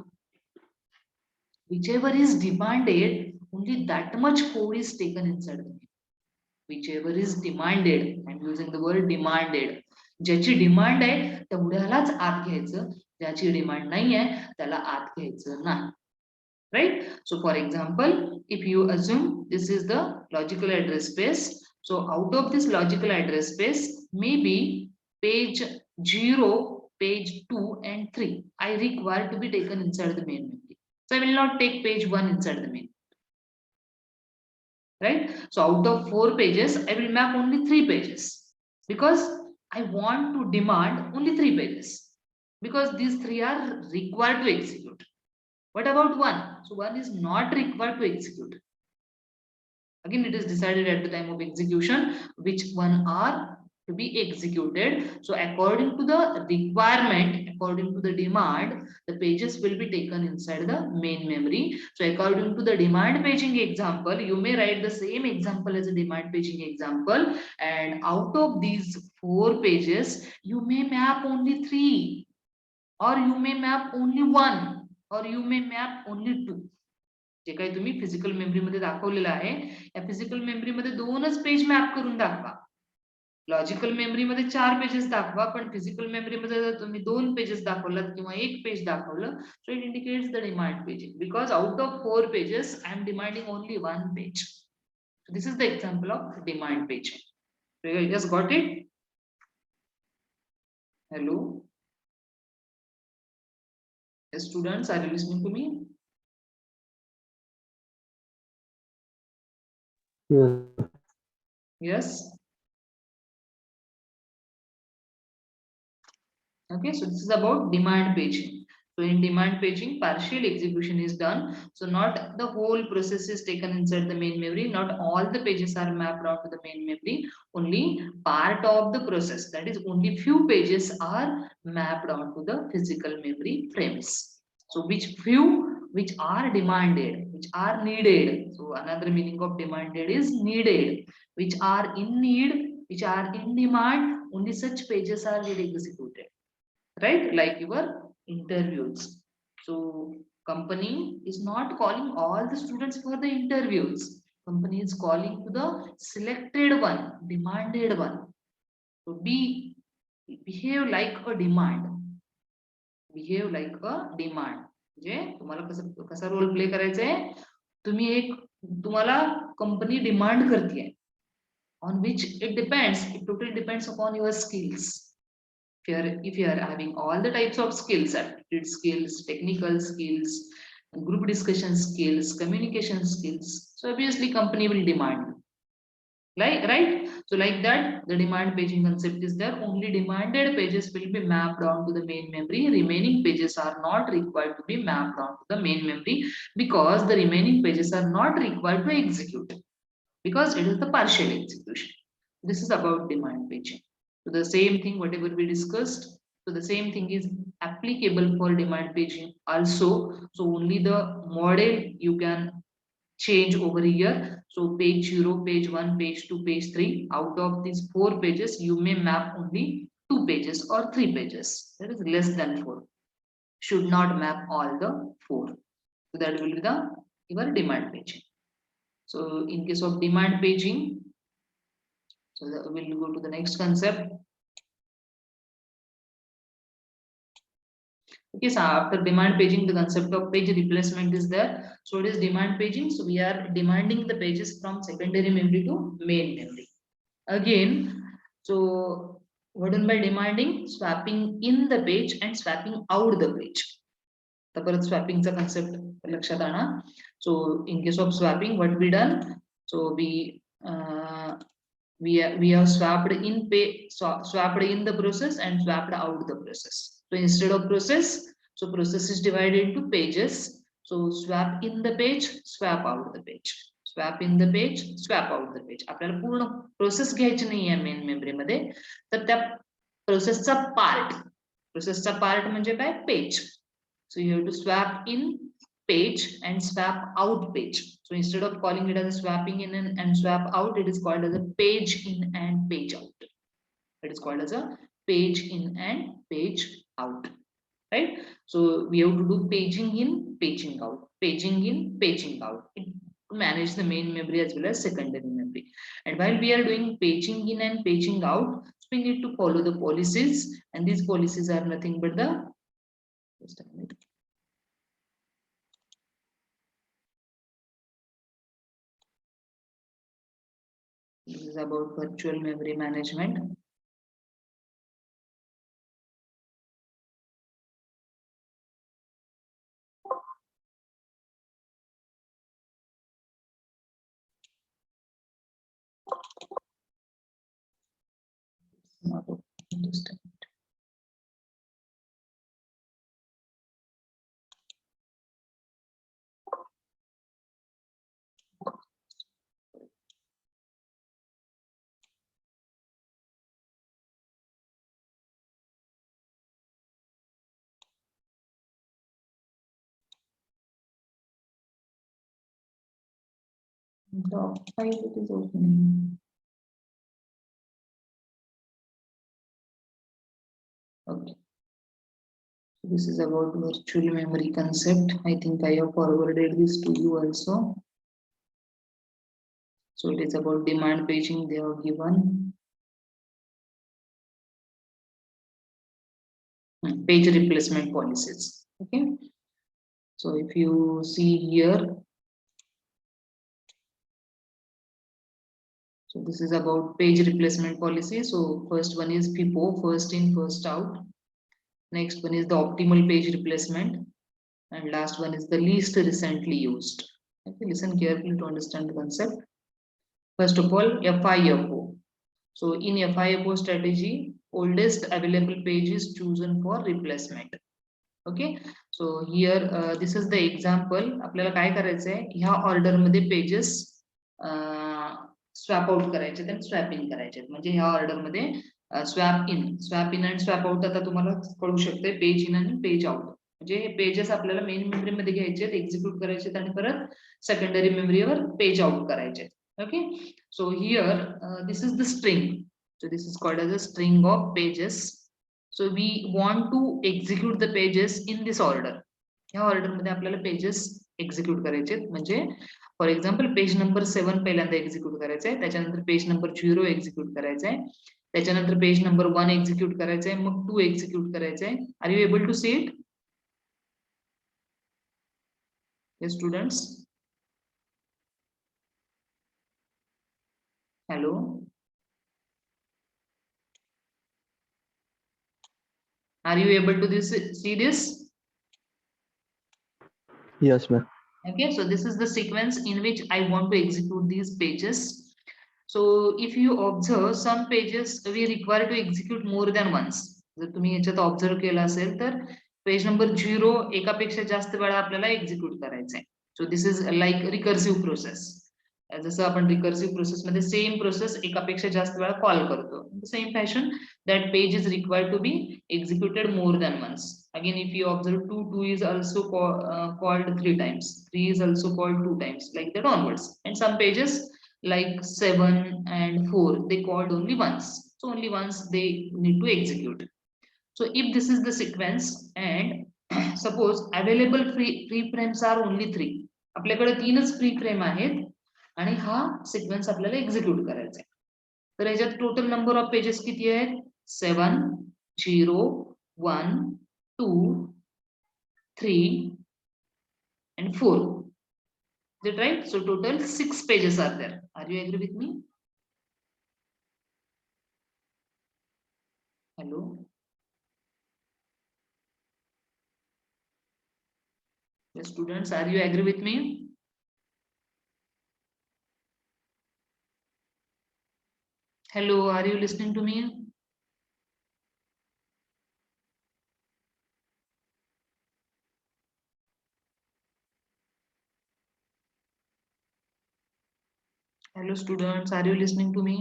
whichever is demanded, only that much code is taken inside the memory. whichever is demanded, I'm using the word demanded, ज्याची डिमांड आहे तेवढ्यालाच आत घ्यायचं, ज्याची डिमांड नाही आहे त्याला आत घ्यायचं नाही, right. So for example if you assume this is the logical address space, so out of this logical address space may be page 0, page 2 and 3 I require to be taken inside the main memory. So I will not take page 1 inside the main. right? So out of 4 pages, I will map only 3 pages because I want to demand only 3 pages because these 3 are required to execute. What about 1? So 1 is not required to execute. Again, it is decided at the time of execution which one are to be executed. So according to the requirement, according to the demand, the pages will be taken inside the main memory. So according to the demand paging example, you may write the same example as a demand paging example, and out of these 4 pages, you may map only 3, or you may map only 1, or you may map only 2. जे काही तुम्ही physical memory मध्ये दाखवलेलं आहे, या physical memory मध्ये 2च page map करून दाखवा. Logical memory मध्ये 4 पेजेस दाखवा, पण फिजिकल मेमरी मध्ये जर तुम्ही 2 पेजेस दाखवलात किंवा 1 पेज दाखवलं, so it indicates the demand paging because out of 4 pages I am demanding only 1 page. So this is the example of demand paging. So you just got it? Hello? Yes, students, are you listening to me? Yes. Yes. Okay, so this is about demand paging. So in demand paging, partial execution is done. So not the whole process is taken inside the main memory. Not all the pages are mapped out to the main memory. Only part of the process, that is only few pages are mapped onto the physical memory frames. So which few, which are demanded, which are needed. So another meaning of demanded is needed. Which are in need, which are in demand, only such pages are executed. Right, like your interviews. So company is not calling all the students for the interviews. Company is calling to the selected one, demanded one. So behave like a demand. Behave like a demand. म्हणजे तुम्हाला कसा role play करायचा आहे, तुम्हाला company demand करते, on which it depends, it totally depends upon your skills. If you are having all the types of skills, aptitude skills, technical skills, group discussion skills, communication skills, so obviously company will demand you. Right? So like that, the demand paging concept is there. Only demanded pages will be mapped onto the main memory. Remaining pages are not required to be mapped onto the main memory because the remaining pages are not required to execute because it is the partial execution. This is about demand paging. So the same thing, whatever we discussed, so the same thing is applicable for demand paging also. So only the model you can change over here. So page 0, page 1, page 2, page 3. Out of these 4 pages, you may map only 2 pages or 3 pages. That is less than 4. Should not map all the 4. So that will be the your demand paging. So in case of demand paging, so we'll go to the next concept. Okay, so after demand paging, the concept of page replacement is there. So it is demand paging. So we are demanding the pages from secondary memory to main memory. Again, so what done by demanding? Swapping in the page and swapping out the page. The परत swapping चा concept लक्षात आणा. So in case of swapping, what we done? So we have swapped in the process and swapped out the process. So instead of process, so process is divided into pages. So swap in the page, swap out the page. Swap in the page, swap out the page. आपल्याला पूर्ण process घ्यायची नाही आहे main memory मध्ये, तर त्या प्रोसेसचा part म्हणजे काय, page. So you have to swap in page and swap out page. So instead of calling it as a swapping in and swap out, it is called as a page in and page out. It is called as a page in and page out. Right? So we have to do paging in, paging out, paging in, paging out. To manage the main memory as well as secondary memory. And while we are doing paging in and paging out, we need to follow the policies, and these policies are nothing but the, just a minute. This is about virtual memory management. Not open this time. Doc file it is opening. Okay. This is about virtual memory concept. I think I have forwarded this to you also. So it is about demand paging they have given. Page replacement policies. Okay. So if you see here, so this is about page replacement policy. So first one is FIFO, first in, first out. Next one is the optimal page replacement. And last one is the least recently used. Okay, listen carefully to understand the concept. First of all, FIFO. So in FIFO strategy, oldest available page is chosen for replacement. Okay, so here this is the example. आपल्याला काय करायचंय ह्या order मध्ये pages swap out करायचे आणि swap इन करायचे म्हणजे ह्या ऑर्डर मध्ये स्वॅप इन आणि स्वॅप आउट आता तुम्हाला कळू शकते पेज इन आणि पेज आउट म्हणजे हे पेजेस आपल्याला मेन मेमरी मध्ये घ्यायचे एक्झिक्यूट करायचे आणि परत सेकंडरी मेमरीवर पेज आउट करायचे okay so here this is the string so this is called as a string of pages so we want to execute the pages in this order ह्या order मध्ये आपल्याला pages execute करायचे म्हणजे for example page number 7 पहिल्यांदा execute करायचंय त्याच्यानंतर page number 0 execute करायचंय त्याच्यानंतर पेज नंबर 1 एक्झिक्यूट करायचंय मग 2 एक्झिक्यूट करायचंय are you able to see it yes students hello are you able to see this Yes, ma'am. okay so this is the sequence in which I want to execute these pages so if you observe some pages we require to execute more than once जर तुम्ही याच्यात observe केला असेल तर page number 0 एकापेक्षा जास्त वेळा आपल्याला एक्झिक्यूट करायचं आहे सो this is like recursive process जसं आपण रिकर्सिव्ह प्रोसेस मध्ये सेम प्रोसेस एकापेक्षा जास्त वेळा कॉल करतो same fashion that page is required to be executed more than once again if you observe 2 is also called 3 times 3 is also called 2 times like that onwards and some pages like 7 and 4 they called only once so only once they need to execute so if this is the sequence and suppose available free frames are only 3 आपल्याकडे 3च free frame आहेत आणि हा sequence आपल्याला execute करायचा आहे तर याच्यात total number of pages किती आहेत 7 0 1 2 3 and 4 is it right so total 6 pages are there are you agree with me hello yes students are you agree with me hello are you listening to me hello students are you listening to me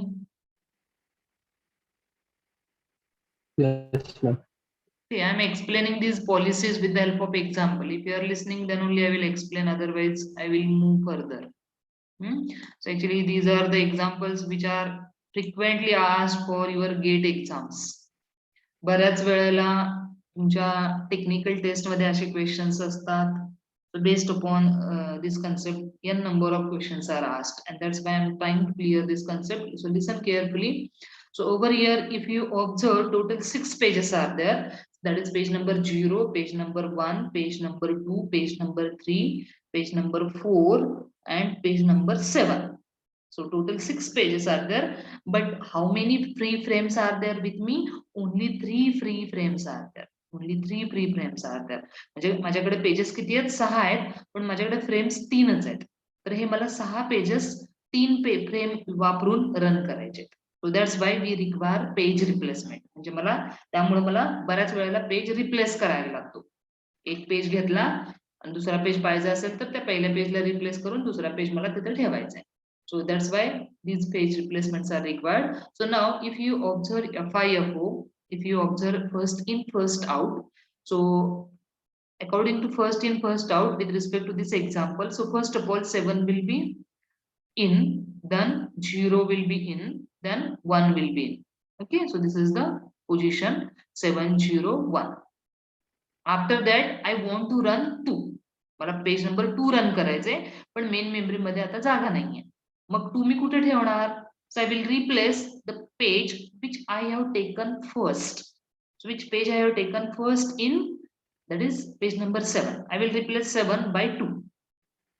Yes, ma'am. see I am explaining these policies with the help of example if you are listening then only I will explain otherwise I will move further so actually these are the examples which are frequently asked for your gate exams बऱ्याच वेळेला तुमच्या technical test मध्ये असे questions असतात based upon this concept n number of questions are asked and that's why I'm trying to clear this concept so listen carefully so over here if you observe total 6 pages are there that is page number 0 page number 1 page number 2 page number 3 page number 4 and page number 7 so total 6 pages are there but how many free frames are there with me only 3 free frames are there only 3 free frames are there म्हणजे माझ्याकडे pages किती आहेत 6 आहेत पण माझ्याकडे frames 3च आहेत तर हे मला 6 पेजेस 3 फ्रेम वापरून रन करायचे So that's why we require page replacement. म्हणजे मला त्यामुळे मला बऱ्याच वेळेला पेज रिप्लेस करायला लागतो. एक पेज घेतला आणि दुसरा पेज पाहिजे असेल तर त्या पहिल्या पेजला रिप्लेस करून दुसरा पेज मला तिथे ठेवायचा आहे. So that's why these page replacements are required. So now if you observe FIFO, if you observe first in first out, so according to first in first out with respect to this example, so first of all 7 will be in, then 0 will be in, then 1 will be in. Okay, so this is the position 701. After that I want to run 2. मला page number 2 run करायचे, पण main memory मध्ये आता जागा नाहीये. मग 2 मी कुठे ठेवणार? So I will replace the page which I have taken first. So which page I have taken first in, that is page number 7. I will replace 7 by 2.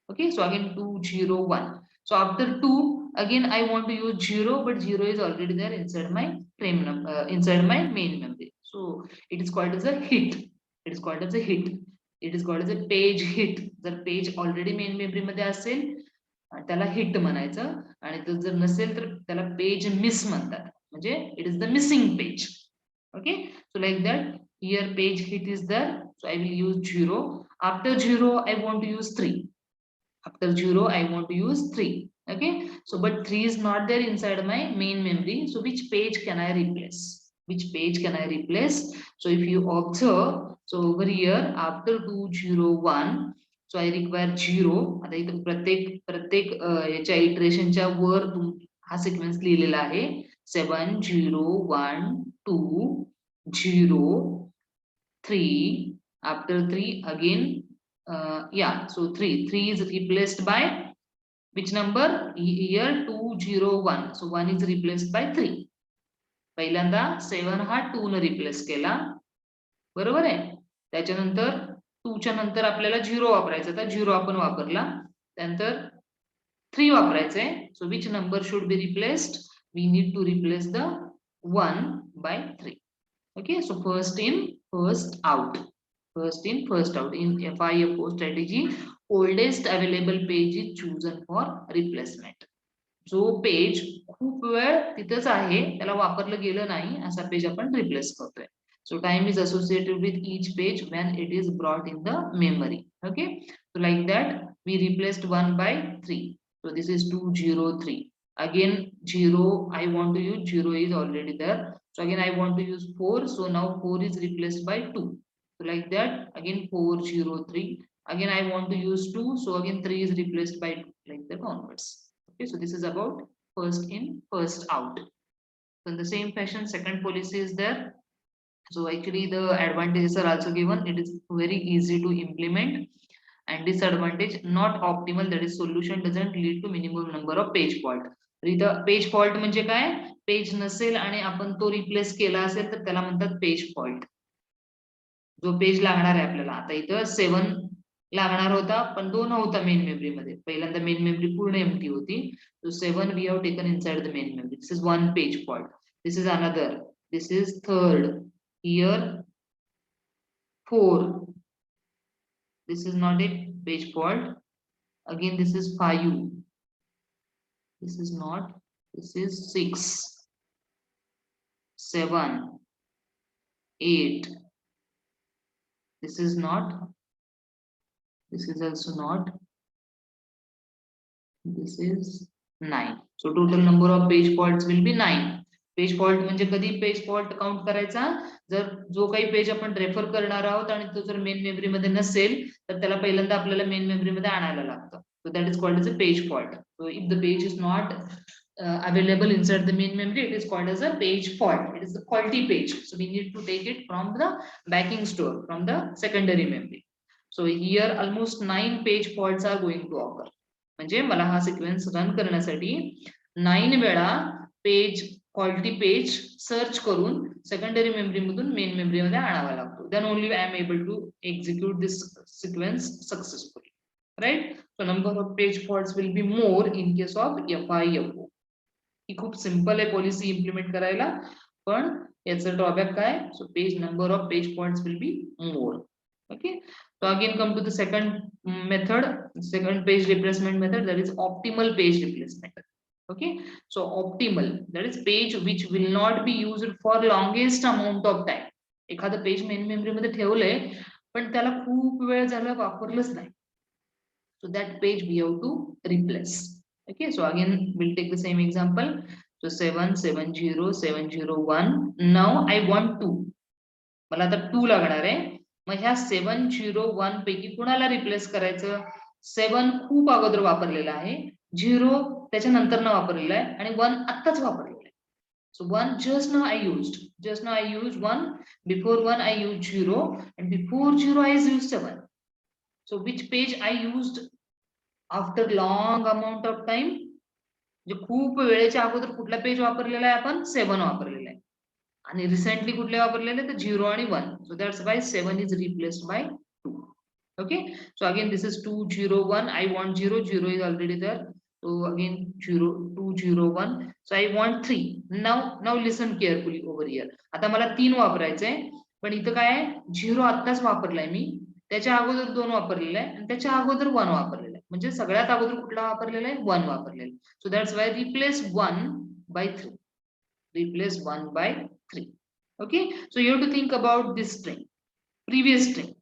Okay, so again 2 0 1. So after 2 again I want to use 0, but 0 is already there inside my frame number, inside my main memory. So it is called as a hit. It is called as a hit. It is called as a page hit. जर page already main memory मध्ये असेल त्याला hit म्हणायचं, आणि जर नसेल तर त्याला पेज मिस म्हणतात. म्हणजे it is the missing page. Okay, so like that here page hit is there, so I will use 0. After 0 I want to use 3. After 0 I want to use 3. Okay, so but 3 is not there inside my main memory, so which page can I replace? Which page can I replace? So if you observe, so over here after 201, so I require 0. आता इथे प्रत्येक याच्या इटरेशनच्या वर हा sequence लिहिलेला आहे 7 0 1 2 0 3. After 3 again yeah, so 3 is replaced by which number? Here 201, so 1 is replaced by 3. पहिल्यांदा 7 हा 2 ने रिप्लेस केला, बरोबर आहे. त्याच्यानंतर 2 च्या नंतर आपल्याला 0 वापरायचा, तर 0 आपण वापरला. त्यानंतर 3 वापरायचे. सो which number should be replaced? We need to replace the 1 by 3. Okay, so first in first out. First in first out. In FIFO strategy, oldest available page is chosen for replacement. जो page खूप वेळ तिथेच आहे त्याला वापरलं गेलं नाही असा पेज आपण रिप्लेस करतोय. So time is associated with each page when it is brought in the memory. Okay, so like that we replaced 1 by 3. So this is 203. Again 0 I want to use, 0 is already there. So again I want to use 4. So now 4 is replaced by 2. So like that again 403. Again I want to use 2. So again 3 is replaced by 2, like that onwards. Okay, so this is about first in first out. So in the same fashion second policy is there. So actually the advantages are also given. It is very easy to implement, and disadvantage not optimal, that is solution doesn't lead to minimum number of page fault. इथं page fault म्हणजे काय? Page नसेल आणि आपण तो replace केला असेल तर त्याला म्हणतात पेज फॉल्ट. जो पेज लागणार आहे आपल्याला, आता इथं 7 लागणार होता पण तो नव्हता मेन मेमरी मध्ये. पहिल्यांदा मेन मेमरी पूर्ण एम्प्टी होती. So 7 we have taken inside the main memory. This is one page fault. This is another. This is third. Here 4. This is not a page fault. Again this is 5. This is not. This is 6 7 8. This is not. This is also not. This is 9. So total number of page faults will be 9. Page fault म्हणजे कधी page fault count करायचा? जर जो काही page आपण refer करणार आहोत आणि तो जर मेन मेमरी मध्ये नसेल तर त्याला पहिल्यांदा आपल्याला मेन मेमरी मध्ये आणायला लागतं. So that is called as a page fault. So if the page is not available inside the main memory, it is called as a page fault. It is the faulty page. So we need to take it from the backing store, from the secondary memory. So here almost 9 page faults are going to occur. म्हणजे मला हा sequence run करण्यासाठी 9 वेळा page faulty page search करून secondary memory मधून main memory मध्ये आणावा लागतो. Then only I am able to execute this sequence successfully, right. So number of page faults will be more in case of FIFO. ही खूप simple आहे policy implement करायला, पण याचं ड्रॉबॅक काय? So page number of page faults will be more. Okay, so again come to the second method, second page replacement method, that is optimal page replacement. Okay, so optimal, that is page which will not be used for longest amount of time. एखादं page main memory मध्ये ठेवलंय पण त्याला खूप वेळ झाला वापरलंच नाही. So that page we have to replace. Okay, so again we'll take the same example. So 770701. Now I want 2. मला आता 2 लागणार आहे. मग ह्या 701 पैकी कुणाला रिप्लेस करायचं? 7 खूप अगोदर वापरलेला आहे, 0 त्याच्यानंतर न वापरलेला आहे आणि 1 आत्ताच वापरलेला आहे. So 1 just now I used 1, before 1 I used 0 and before 0 I used 7. So which page I used after long amount of time? म्हणजे खूप वेळेच्या अगोदर कुठला पेज वापरलेला आहे आपण? 7 वापरलेला आहे. आणि रिसेंटली कुठले वापरलेले तर 0 आणि 1. So that's why 7 is replaced by 2. Okay, so again this is 201. I want 0 is already there. So again 201. So I want 3. Now listen carefully over here. आता मला 3 वापरायचंय, पण इथं काय आहे? 0 आत्ताच वापरलाय मी, त्याच्या अगोदर 2 वापरलेला आहे आणि त्याच्या अगोदर 1 वापरलेला आहे. म्हणजे सगळ्यात अगोदर कुठला वापरलेला आहे? 1 वापरलेला. So that's why replace 1 by 3. Replace 1 by 3. Okay, so you have to think about this string, previous string.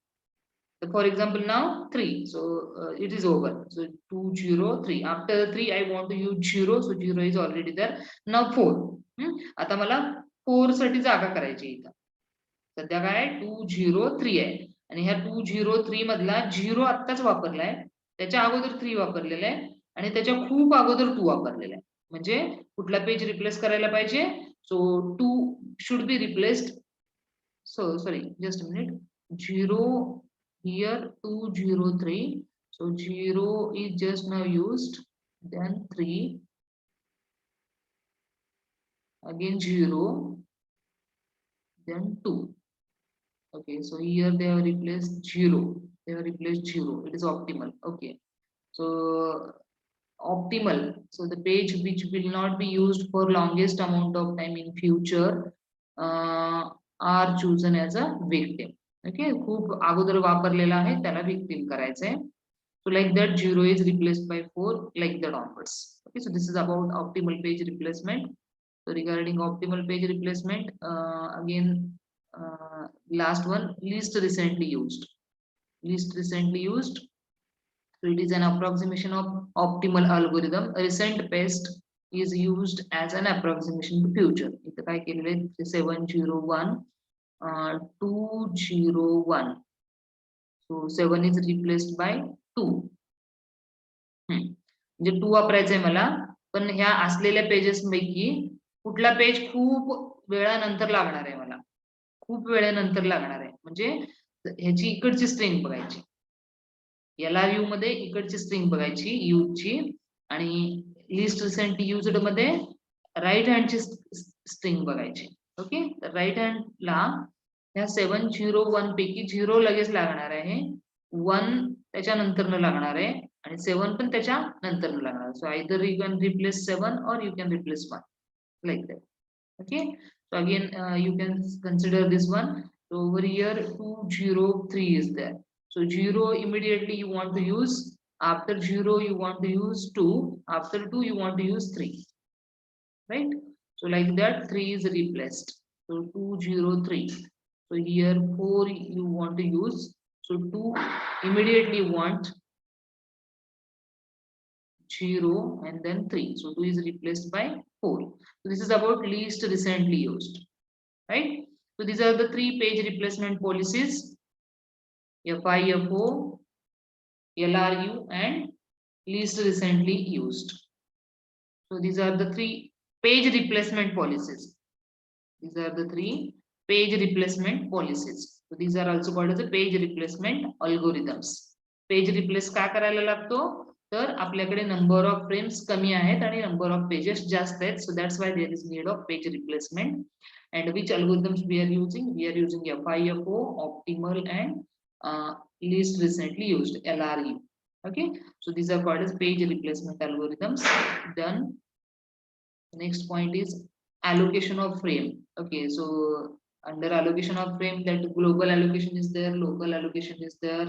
So for example now 3, so it is over. So 203. After 3 I want to use 0, so 0 is already there. Now 4. आता मला 4 साठी जागा करायची इथं. सध्या काय 203 आहे आणि ह्या 203 मधला 0 आत्ताच वापरलाय, त्याच्या अगोदर 3 वापरलेला आहे आणि त्याच्या खूप अगोदर 2 वापरलेला आहे. म्हणजे कुठला पेज रिप्लेस करायला पाहिजे? So 2 should be replaced. So sorry, just a minute. 0 here, 203. So 0 is just now used, then 3, again 0, then 2. Okay, so here they have replaced 0. They have replaced 0. It is optimal. Okay, so optimal, so the page which will not be used for longest amount of time in future are chosen as a victim. Okay, खूप अगोदर वापरलेला आहे त्याला victim करायचंय. So like that 0 is replaced by 4, like that onwards. Okay, so this is about optimal page replacement. So regarding optimal page replacement, again last one, least recently used. So it is an approximation of optimal algorithm. A recent best is used as an approximation to future. इथं काय केलेलं आहे? 701 201. So 7 is replaced by 2. म्हणजे 2 वापरायचंय मला, पण ह्या असलेल्या pages पैकी कुठला पेज खूप वेळानंतर लागणार आहे मला? खूप वेळेनंतर लागणार आहे म्हणजे ह्याची इकडची स्ट्रिंग बघायची. LRU मध्ये इकडची स्ट्रिंग बघायची यूजची आणि लिस्ट रिसेंटली युज्ड मध्ये राईट हँडची स्ट्रिंग बघायची. ओके, तर राईट हँडला ह्या 701 पैकी 0 लगेच लागणार आहे, 1 त्याच्यानंतर लागणार आहे आणि 7 पण त्याच्या नंतर लागणार. So either you can replace 7 or you can replace 1 like that. Okay, so again you can consider this one. So over here 203 is there. So 0 immediately you want to use, after 0 you want to use 2, after 2 you want to use 3, right? So like that 3 is replaced. So 203. So here 4 you want to use, so 2 immediately want 0 and then 3. So 2 is replaced by 4. So this is about least recently used, right? So these are the 3 page replacement policies: FIFO, LRU and least recently used. So these are the 3 page replacement policies. These are the 3 page replacement policies. So these are also called as a page replacement algorithms. Page replace का करायला लागतो? तर आपल्याकडे number of frames कमी आहेत आणि number of pages जास्त आहेत. So that's why there is need of page replacement. And which algorithms we are using? We are using FIFO, optimal and least recently used, LRU. Okay, so these are called as page replacement algorithms. Then next point is allocation of frame. Okay, so under allocation of frame, that global allocation is there, local allocation is there,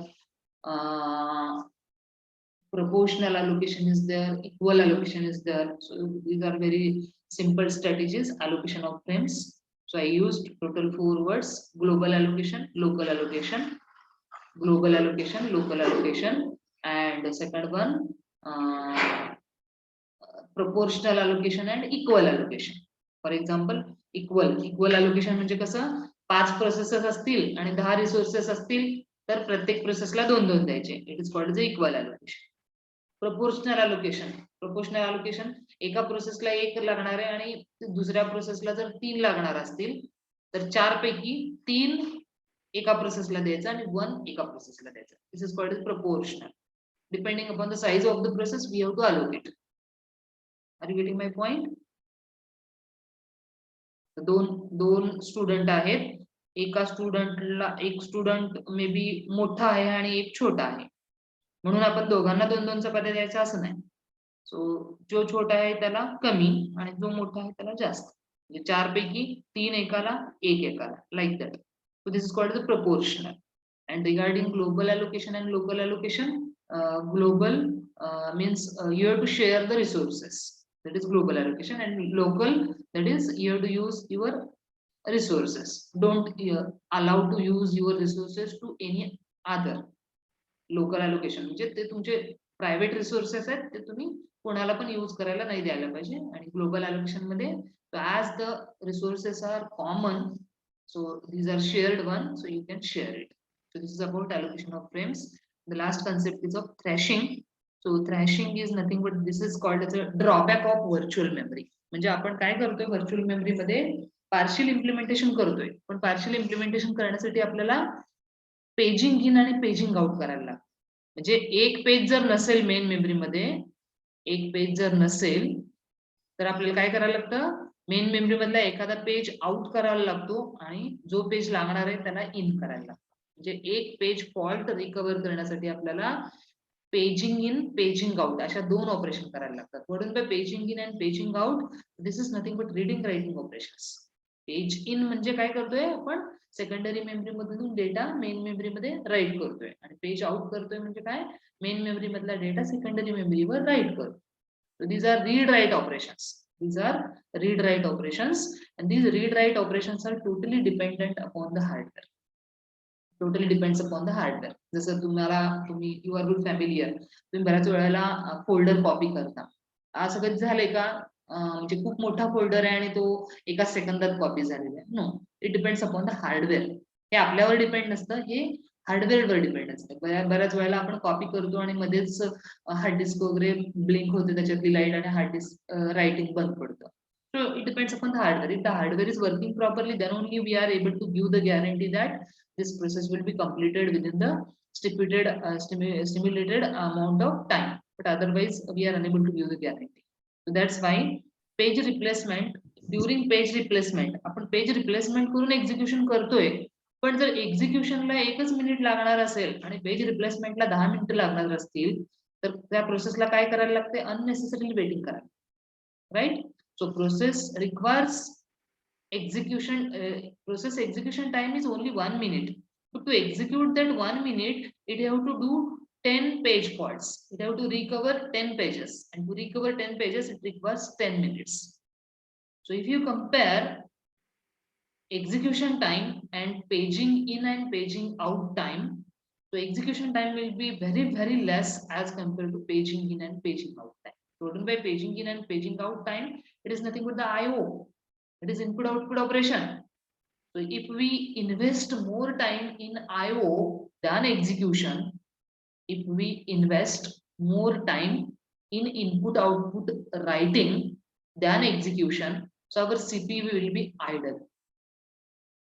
proportional allocation is there, equal allocation is there. So these are very simple strategies, allocation of frames. So I used total 4 words: global allocation, local allocation, global allocation, local allocation, and the second one, proportional allocation and equal allocation. For example, equal allocation म्हणजे कसं, 5 processes असतील आणि 10 resources असतील तर प्रत्येक प्रोसेसला 2-2 द्यायचे. It is called the equal allocation. Proportional allocation एका प्रोसेसला 1 लागणार आहे आणि दुसऱ्या प्रोसेसला जर 3 लागणार असतील तर 4 पैकी 3 एका प्रोसेसला द्यायचा आणि 1 एका प्रोसेसला द्यायचा. This is called proportional. Depending upon the size of the process, we have to allocate. Are you getting my point? दोन स्टुडंट आहेत. एका स्टुडंटला एक स्टुडंट मे बी मोठा आहे आणि एक छोटा आहे, म्हणून आपण दोघांना 2-2 चपात्या द्यायचा असं नाही. सो जो छोटा आहे त्याला कमी आणि जो मोठा आहे त्याला जास्त. म्हणजे 4 पैकी 3 एकाला, 1 एकाला, like that. So this is called the proportional. And regarding global allocation and local allocation, global means you have to share the resources. That is global allocation. And local, that is you have to use your resources. Don't allow to use your resources to any other. Local allocation म्हणजे ते तुमचे private resources आहेत, ते तुम्ही कोणाला पण use करायला नाही द्यायला पाहिजे. आणि ग्लोबल allocation मध्ये as the resources are common, so these are shared one, so you can share it. So this is about allocation of frames. The last concept is of thrashing. So thrashing is nothing but this is called as a drawback of virtual memory. म्हणजे आपण काय करतोय virtual memory मध्ये partial implementation करतोय, पण partial implementation करण्यासाठी आपल्याला paging इन आणि पेजिंग आउट करायला लागतं. म्हणजे एक पेज जर नसेल मेन मेमरी मध्ये, एक पेज जर नसेल तर आपल्याला काय करायला लागतं, मेन मेमरी मधला एखादा पेज आउट करायला लागतो आणि जो पेज लागणार आहे त्याला इन करायला लागतो. म्हणजे एक पेज फॉल्ट रिकव्हर करण्यासाठी आपल्याला पेजिंग इन पेजिंग आउट अशा 2 ऑपरेशन करायला लागतात. What is the paging in and paging out? This is nothing but reading writing operations. Page in म्हणजे काय करतोय आपण, सेकंडरी मेमरी मधून डेटा मेन मेमरी मध्ये राईट करतोय, आणि पेज आउट करतोय म्हणजे काय, मेन मेमरी मधला डेटा सेकंडरी मेमरीवर राईट करतो. So these are read-write operations. These are read-write operations, and these read-write operations are totally dependent upon the hardware. Totally depends upon the hardware. जसं तुम्ही you are good familiar. तुम्ही बऱ्याच वेळेला folder copy करता. असं कधी झालंय का, म्हणजे खूप मोठा फोल्डर आहे आणि तो एका सेकंदात कॉपी झालेला आहे? No, it depends upon the hardware. हे आपल्यावर डिपेंड नसतं, हे हार्डवेअरवर डिपेंड असतं. बऱ्याच वेळेला आपण कॉपी करतो आणि मध्येच हार्ड डिस्क वगैरे ब्लिंक होते त्याच्यातली लाईट आणि हार्ड डिस्क रायटिंग बंद पडतं. So it depends upon the hardware. If the hardware is working properly, then only we are able to give the guarantee that this process will be completed within the stimulated amount of time. But otherwise, we are unable to give the guarantee. So that's why page replacement, during page replacement, आपण page replacement करून execution करतोय, पण जर एक्झिक्युशनला 1च minute लागणार असेल आणि page रिप्लेसमेंटला 10 मिनिटं लागणार असतील तर त्या प्रोसेसला काय करायला लागते, अननेसेसरी वेटिंग करायला, right. So process requires execution process execution time is only 1 minute. So to execute that 1 minute, it have to do 10 page faults. It have to recover 10 pages, and to recover 10 pages, it requires 10 minutes. So if you compare execution time and paging in and paging out time, so execution time will be very less as compared to paging in and paging out time. Total by paging in and paging out time, it is nothing but the IO. It is input output operation. So if we invest more time in IO than execution, if we invest more time in input output writing than execution, so our CPU will be idle.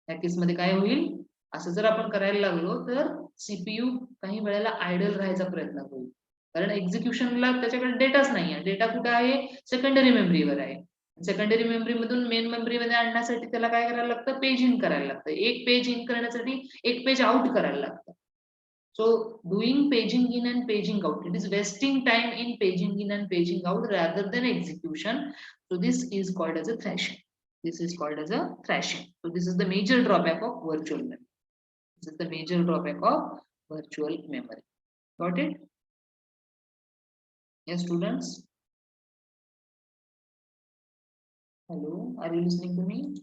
या केसमध्ये काय होईल, असं जर आपण करायला लागलो तर सीपीयू काही वेळेला आयडल राहायचा प्रयत्न होईल, कारण एक्झिक्युशनला त्याच्याकडे डेटाच नाही आहे. डेटा कुठे आहे, सेकंडरी मेमरीवर आहे. सेकंडरी मेमरी मधून मेन मेमरी मध्ये आणण्यासाठी त्याला काय करायला लागतं, पेज इन करायला लागतं. एक पेज इन करण्यासाठी एक पेज आउट करायला लागतं. So doing paging in and paging out, it is wasting time in paging in and paging out rather than execution. So this is called as a thrashing. This is called as a thrashing. So this is the major drawback of virtual memory. This is the major drawback of virtual memory. Got it? Yes, students. Hello, are you listening to me?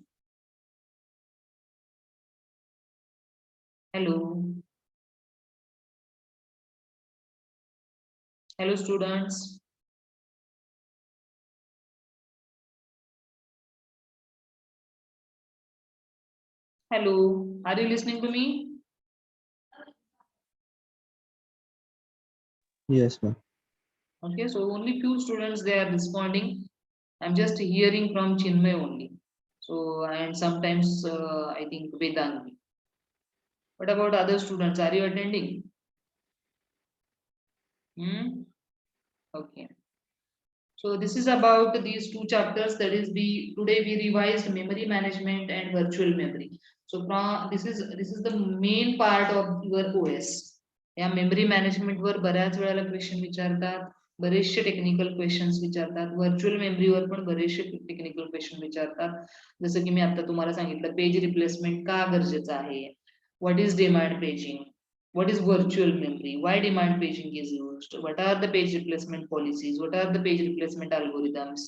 Hello. Hello, students. Hello, are you listening to me? Yes, ma'am. Okay, so only few students they are responding. I'm just hearing from Chinmay only. So, and sometimes I think Vedanti. What about other students? Are you attending? Hmm? Okay. So this is about these two chapters. That is, we today we revised memory management and virtual memory. So from this is the main part of your OS. या memory management वर बऱ्याच वेळेला question विचारतात, बरेचसे technical questions विचारतात, virtual मेमरीवर पण बरेचसे technical question विचारतात. जसं की मी आता तुम्हाला सांगितलं, पेज रिप्लेसमेंट का गरजेचं आहे, what is demand paging, what is virtual memory, why demand paging is used, what are the page replacement policies, what are the page replacement algorithms,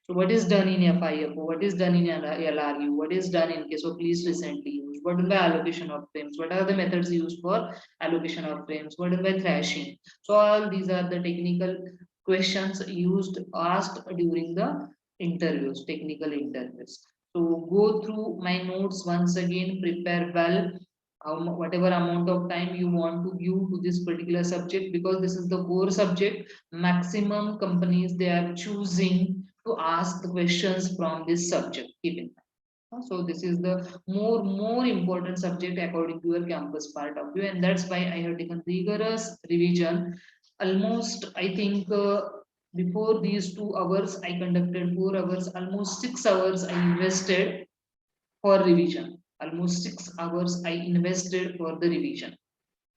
so what is done in FIFO, what is done in LRU, what is done in case of least recently used, what is the allocation of frames, what are the methods used for allocation of frames, what is by thrashing. So all these are the technical questions used asked during the interviews, technical interviews. So go through my notes once again, prepare well, whatever amount of time you want to give to this particular subject, because this is the core subject. Maximum companies they are choosing to ask the questions from this subject. Keep in mind. So this is the more important subject according to your campus part of view, and that's why I have taken rigorous revision. Almost I think before these 2 hours I conducted 4 hours, almost 6 hours I invested for revision. Almost 6 hours I invested for the revision.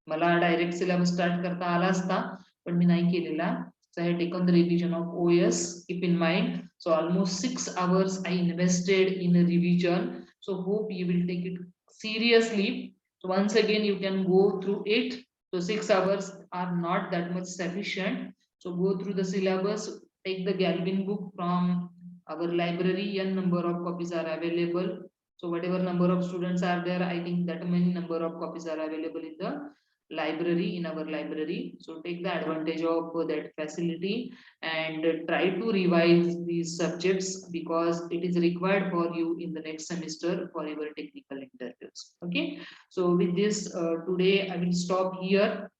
मला direct syllabus start करता आला असता, पण मी नाही केलेला. So I had taken the revision of OS. Keep in mind, so almost 6 hours I invested in a revision. So hope you will take it seriously. So once again you can go through it. So 6 hours are not that much sufficient. So go through the syllabus, take the Galvin book from our library. N number of copies are available. So whatever number of students are there, I think that many number of copies are available in the library, in our library. So take the advantage of that facility and try to revise these subjects, because it is required for you in the next semester for your technical interviews. Okay, so with this today I will stop here,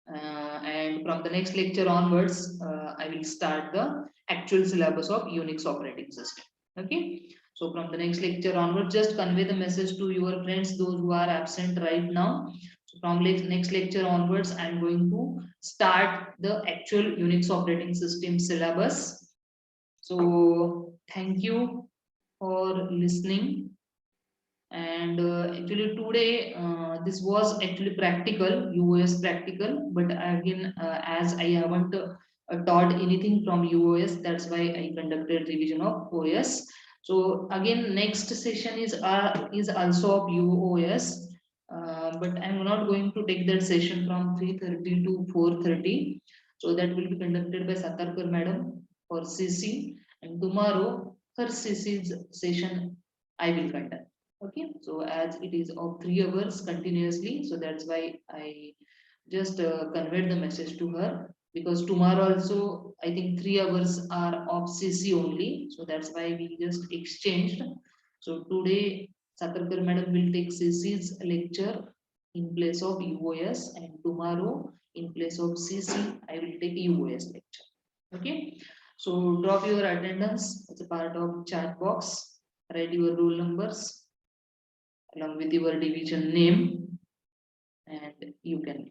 and from the next lecture onwards I will start the actual syllabus of Unix operating system. Okay, so from the next lecture onwards, just convey the message to your friends, those who are absent right now. So from next lecture onwards I am going to start the actual Unix operating system syllabus. So thank you for listening. And actually today this was actually practical, UOS practical, but again as I haven't taught anything from UOS, that's why I conducted revision of OS. So again next session is also of UOS, but I'm not going to take that session from 3:30 to 4:30. So that will be conducted by Satarkar madam for CC, and tomorrow her CC's session I will conduct. Okay, so as it is of 3 hours continuously, so that's why I just conveyed the message to her, because tomorrow also I think 3 hours are of CC only, so that's why we just exchanged. So today Sakarkar madam will take CC's lecture in place of UOS, and tomorrow in place of CC I will take UOS lecture. Okay, so drop your attendance as a part of chat box, write your roll numbers along with your division name, and you can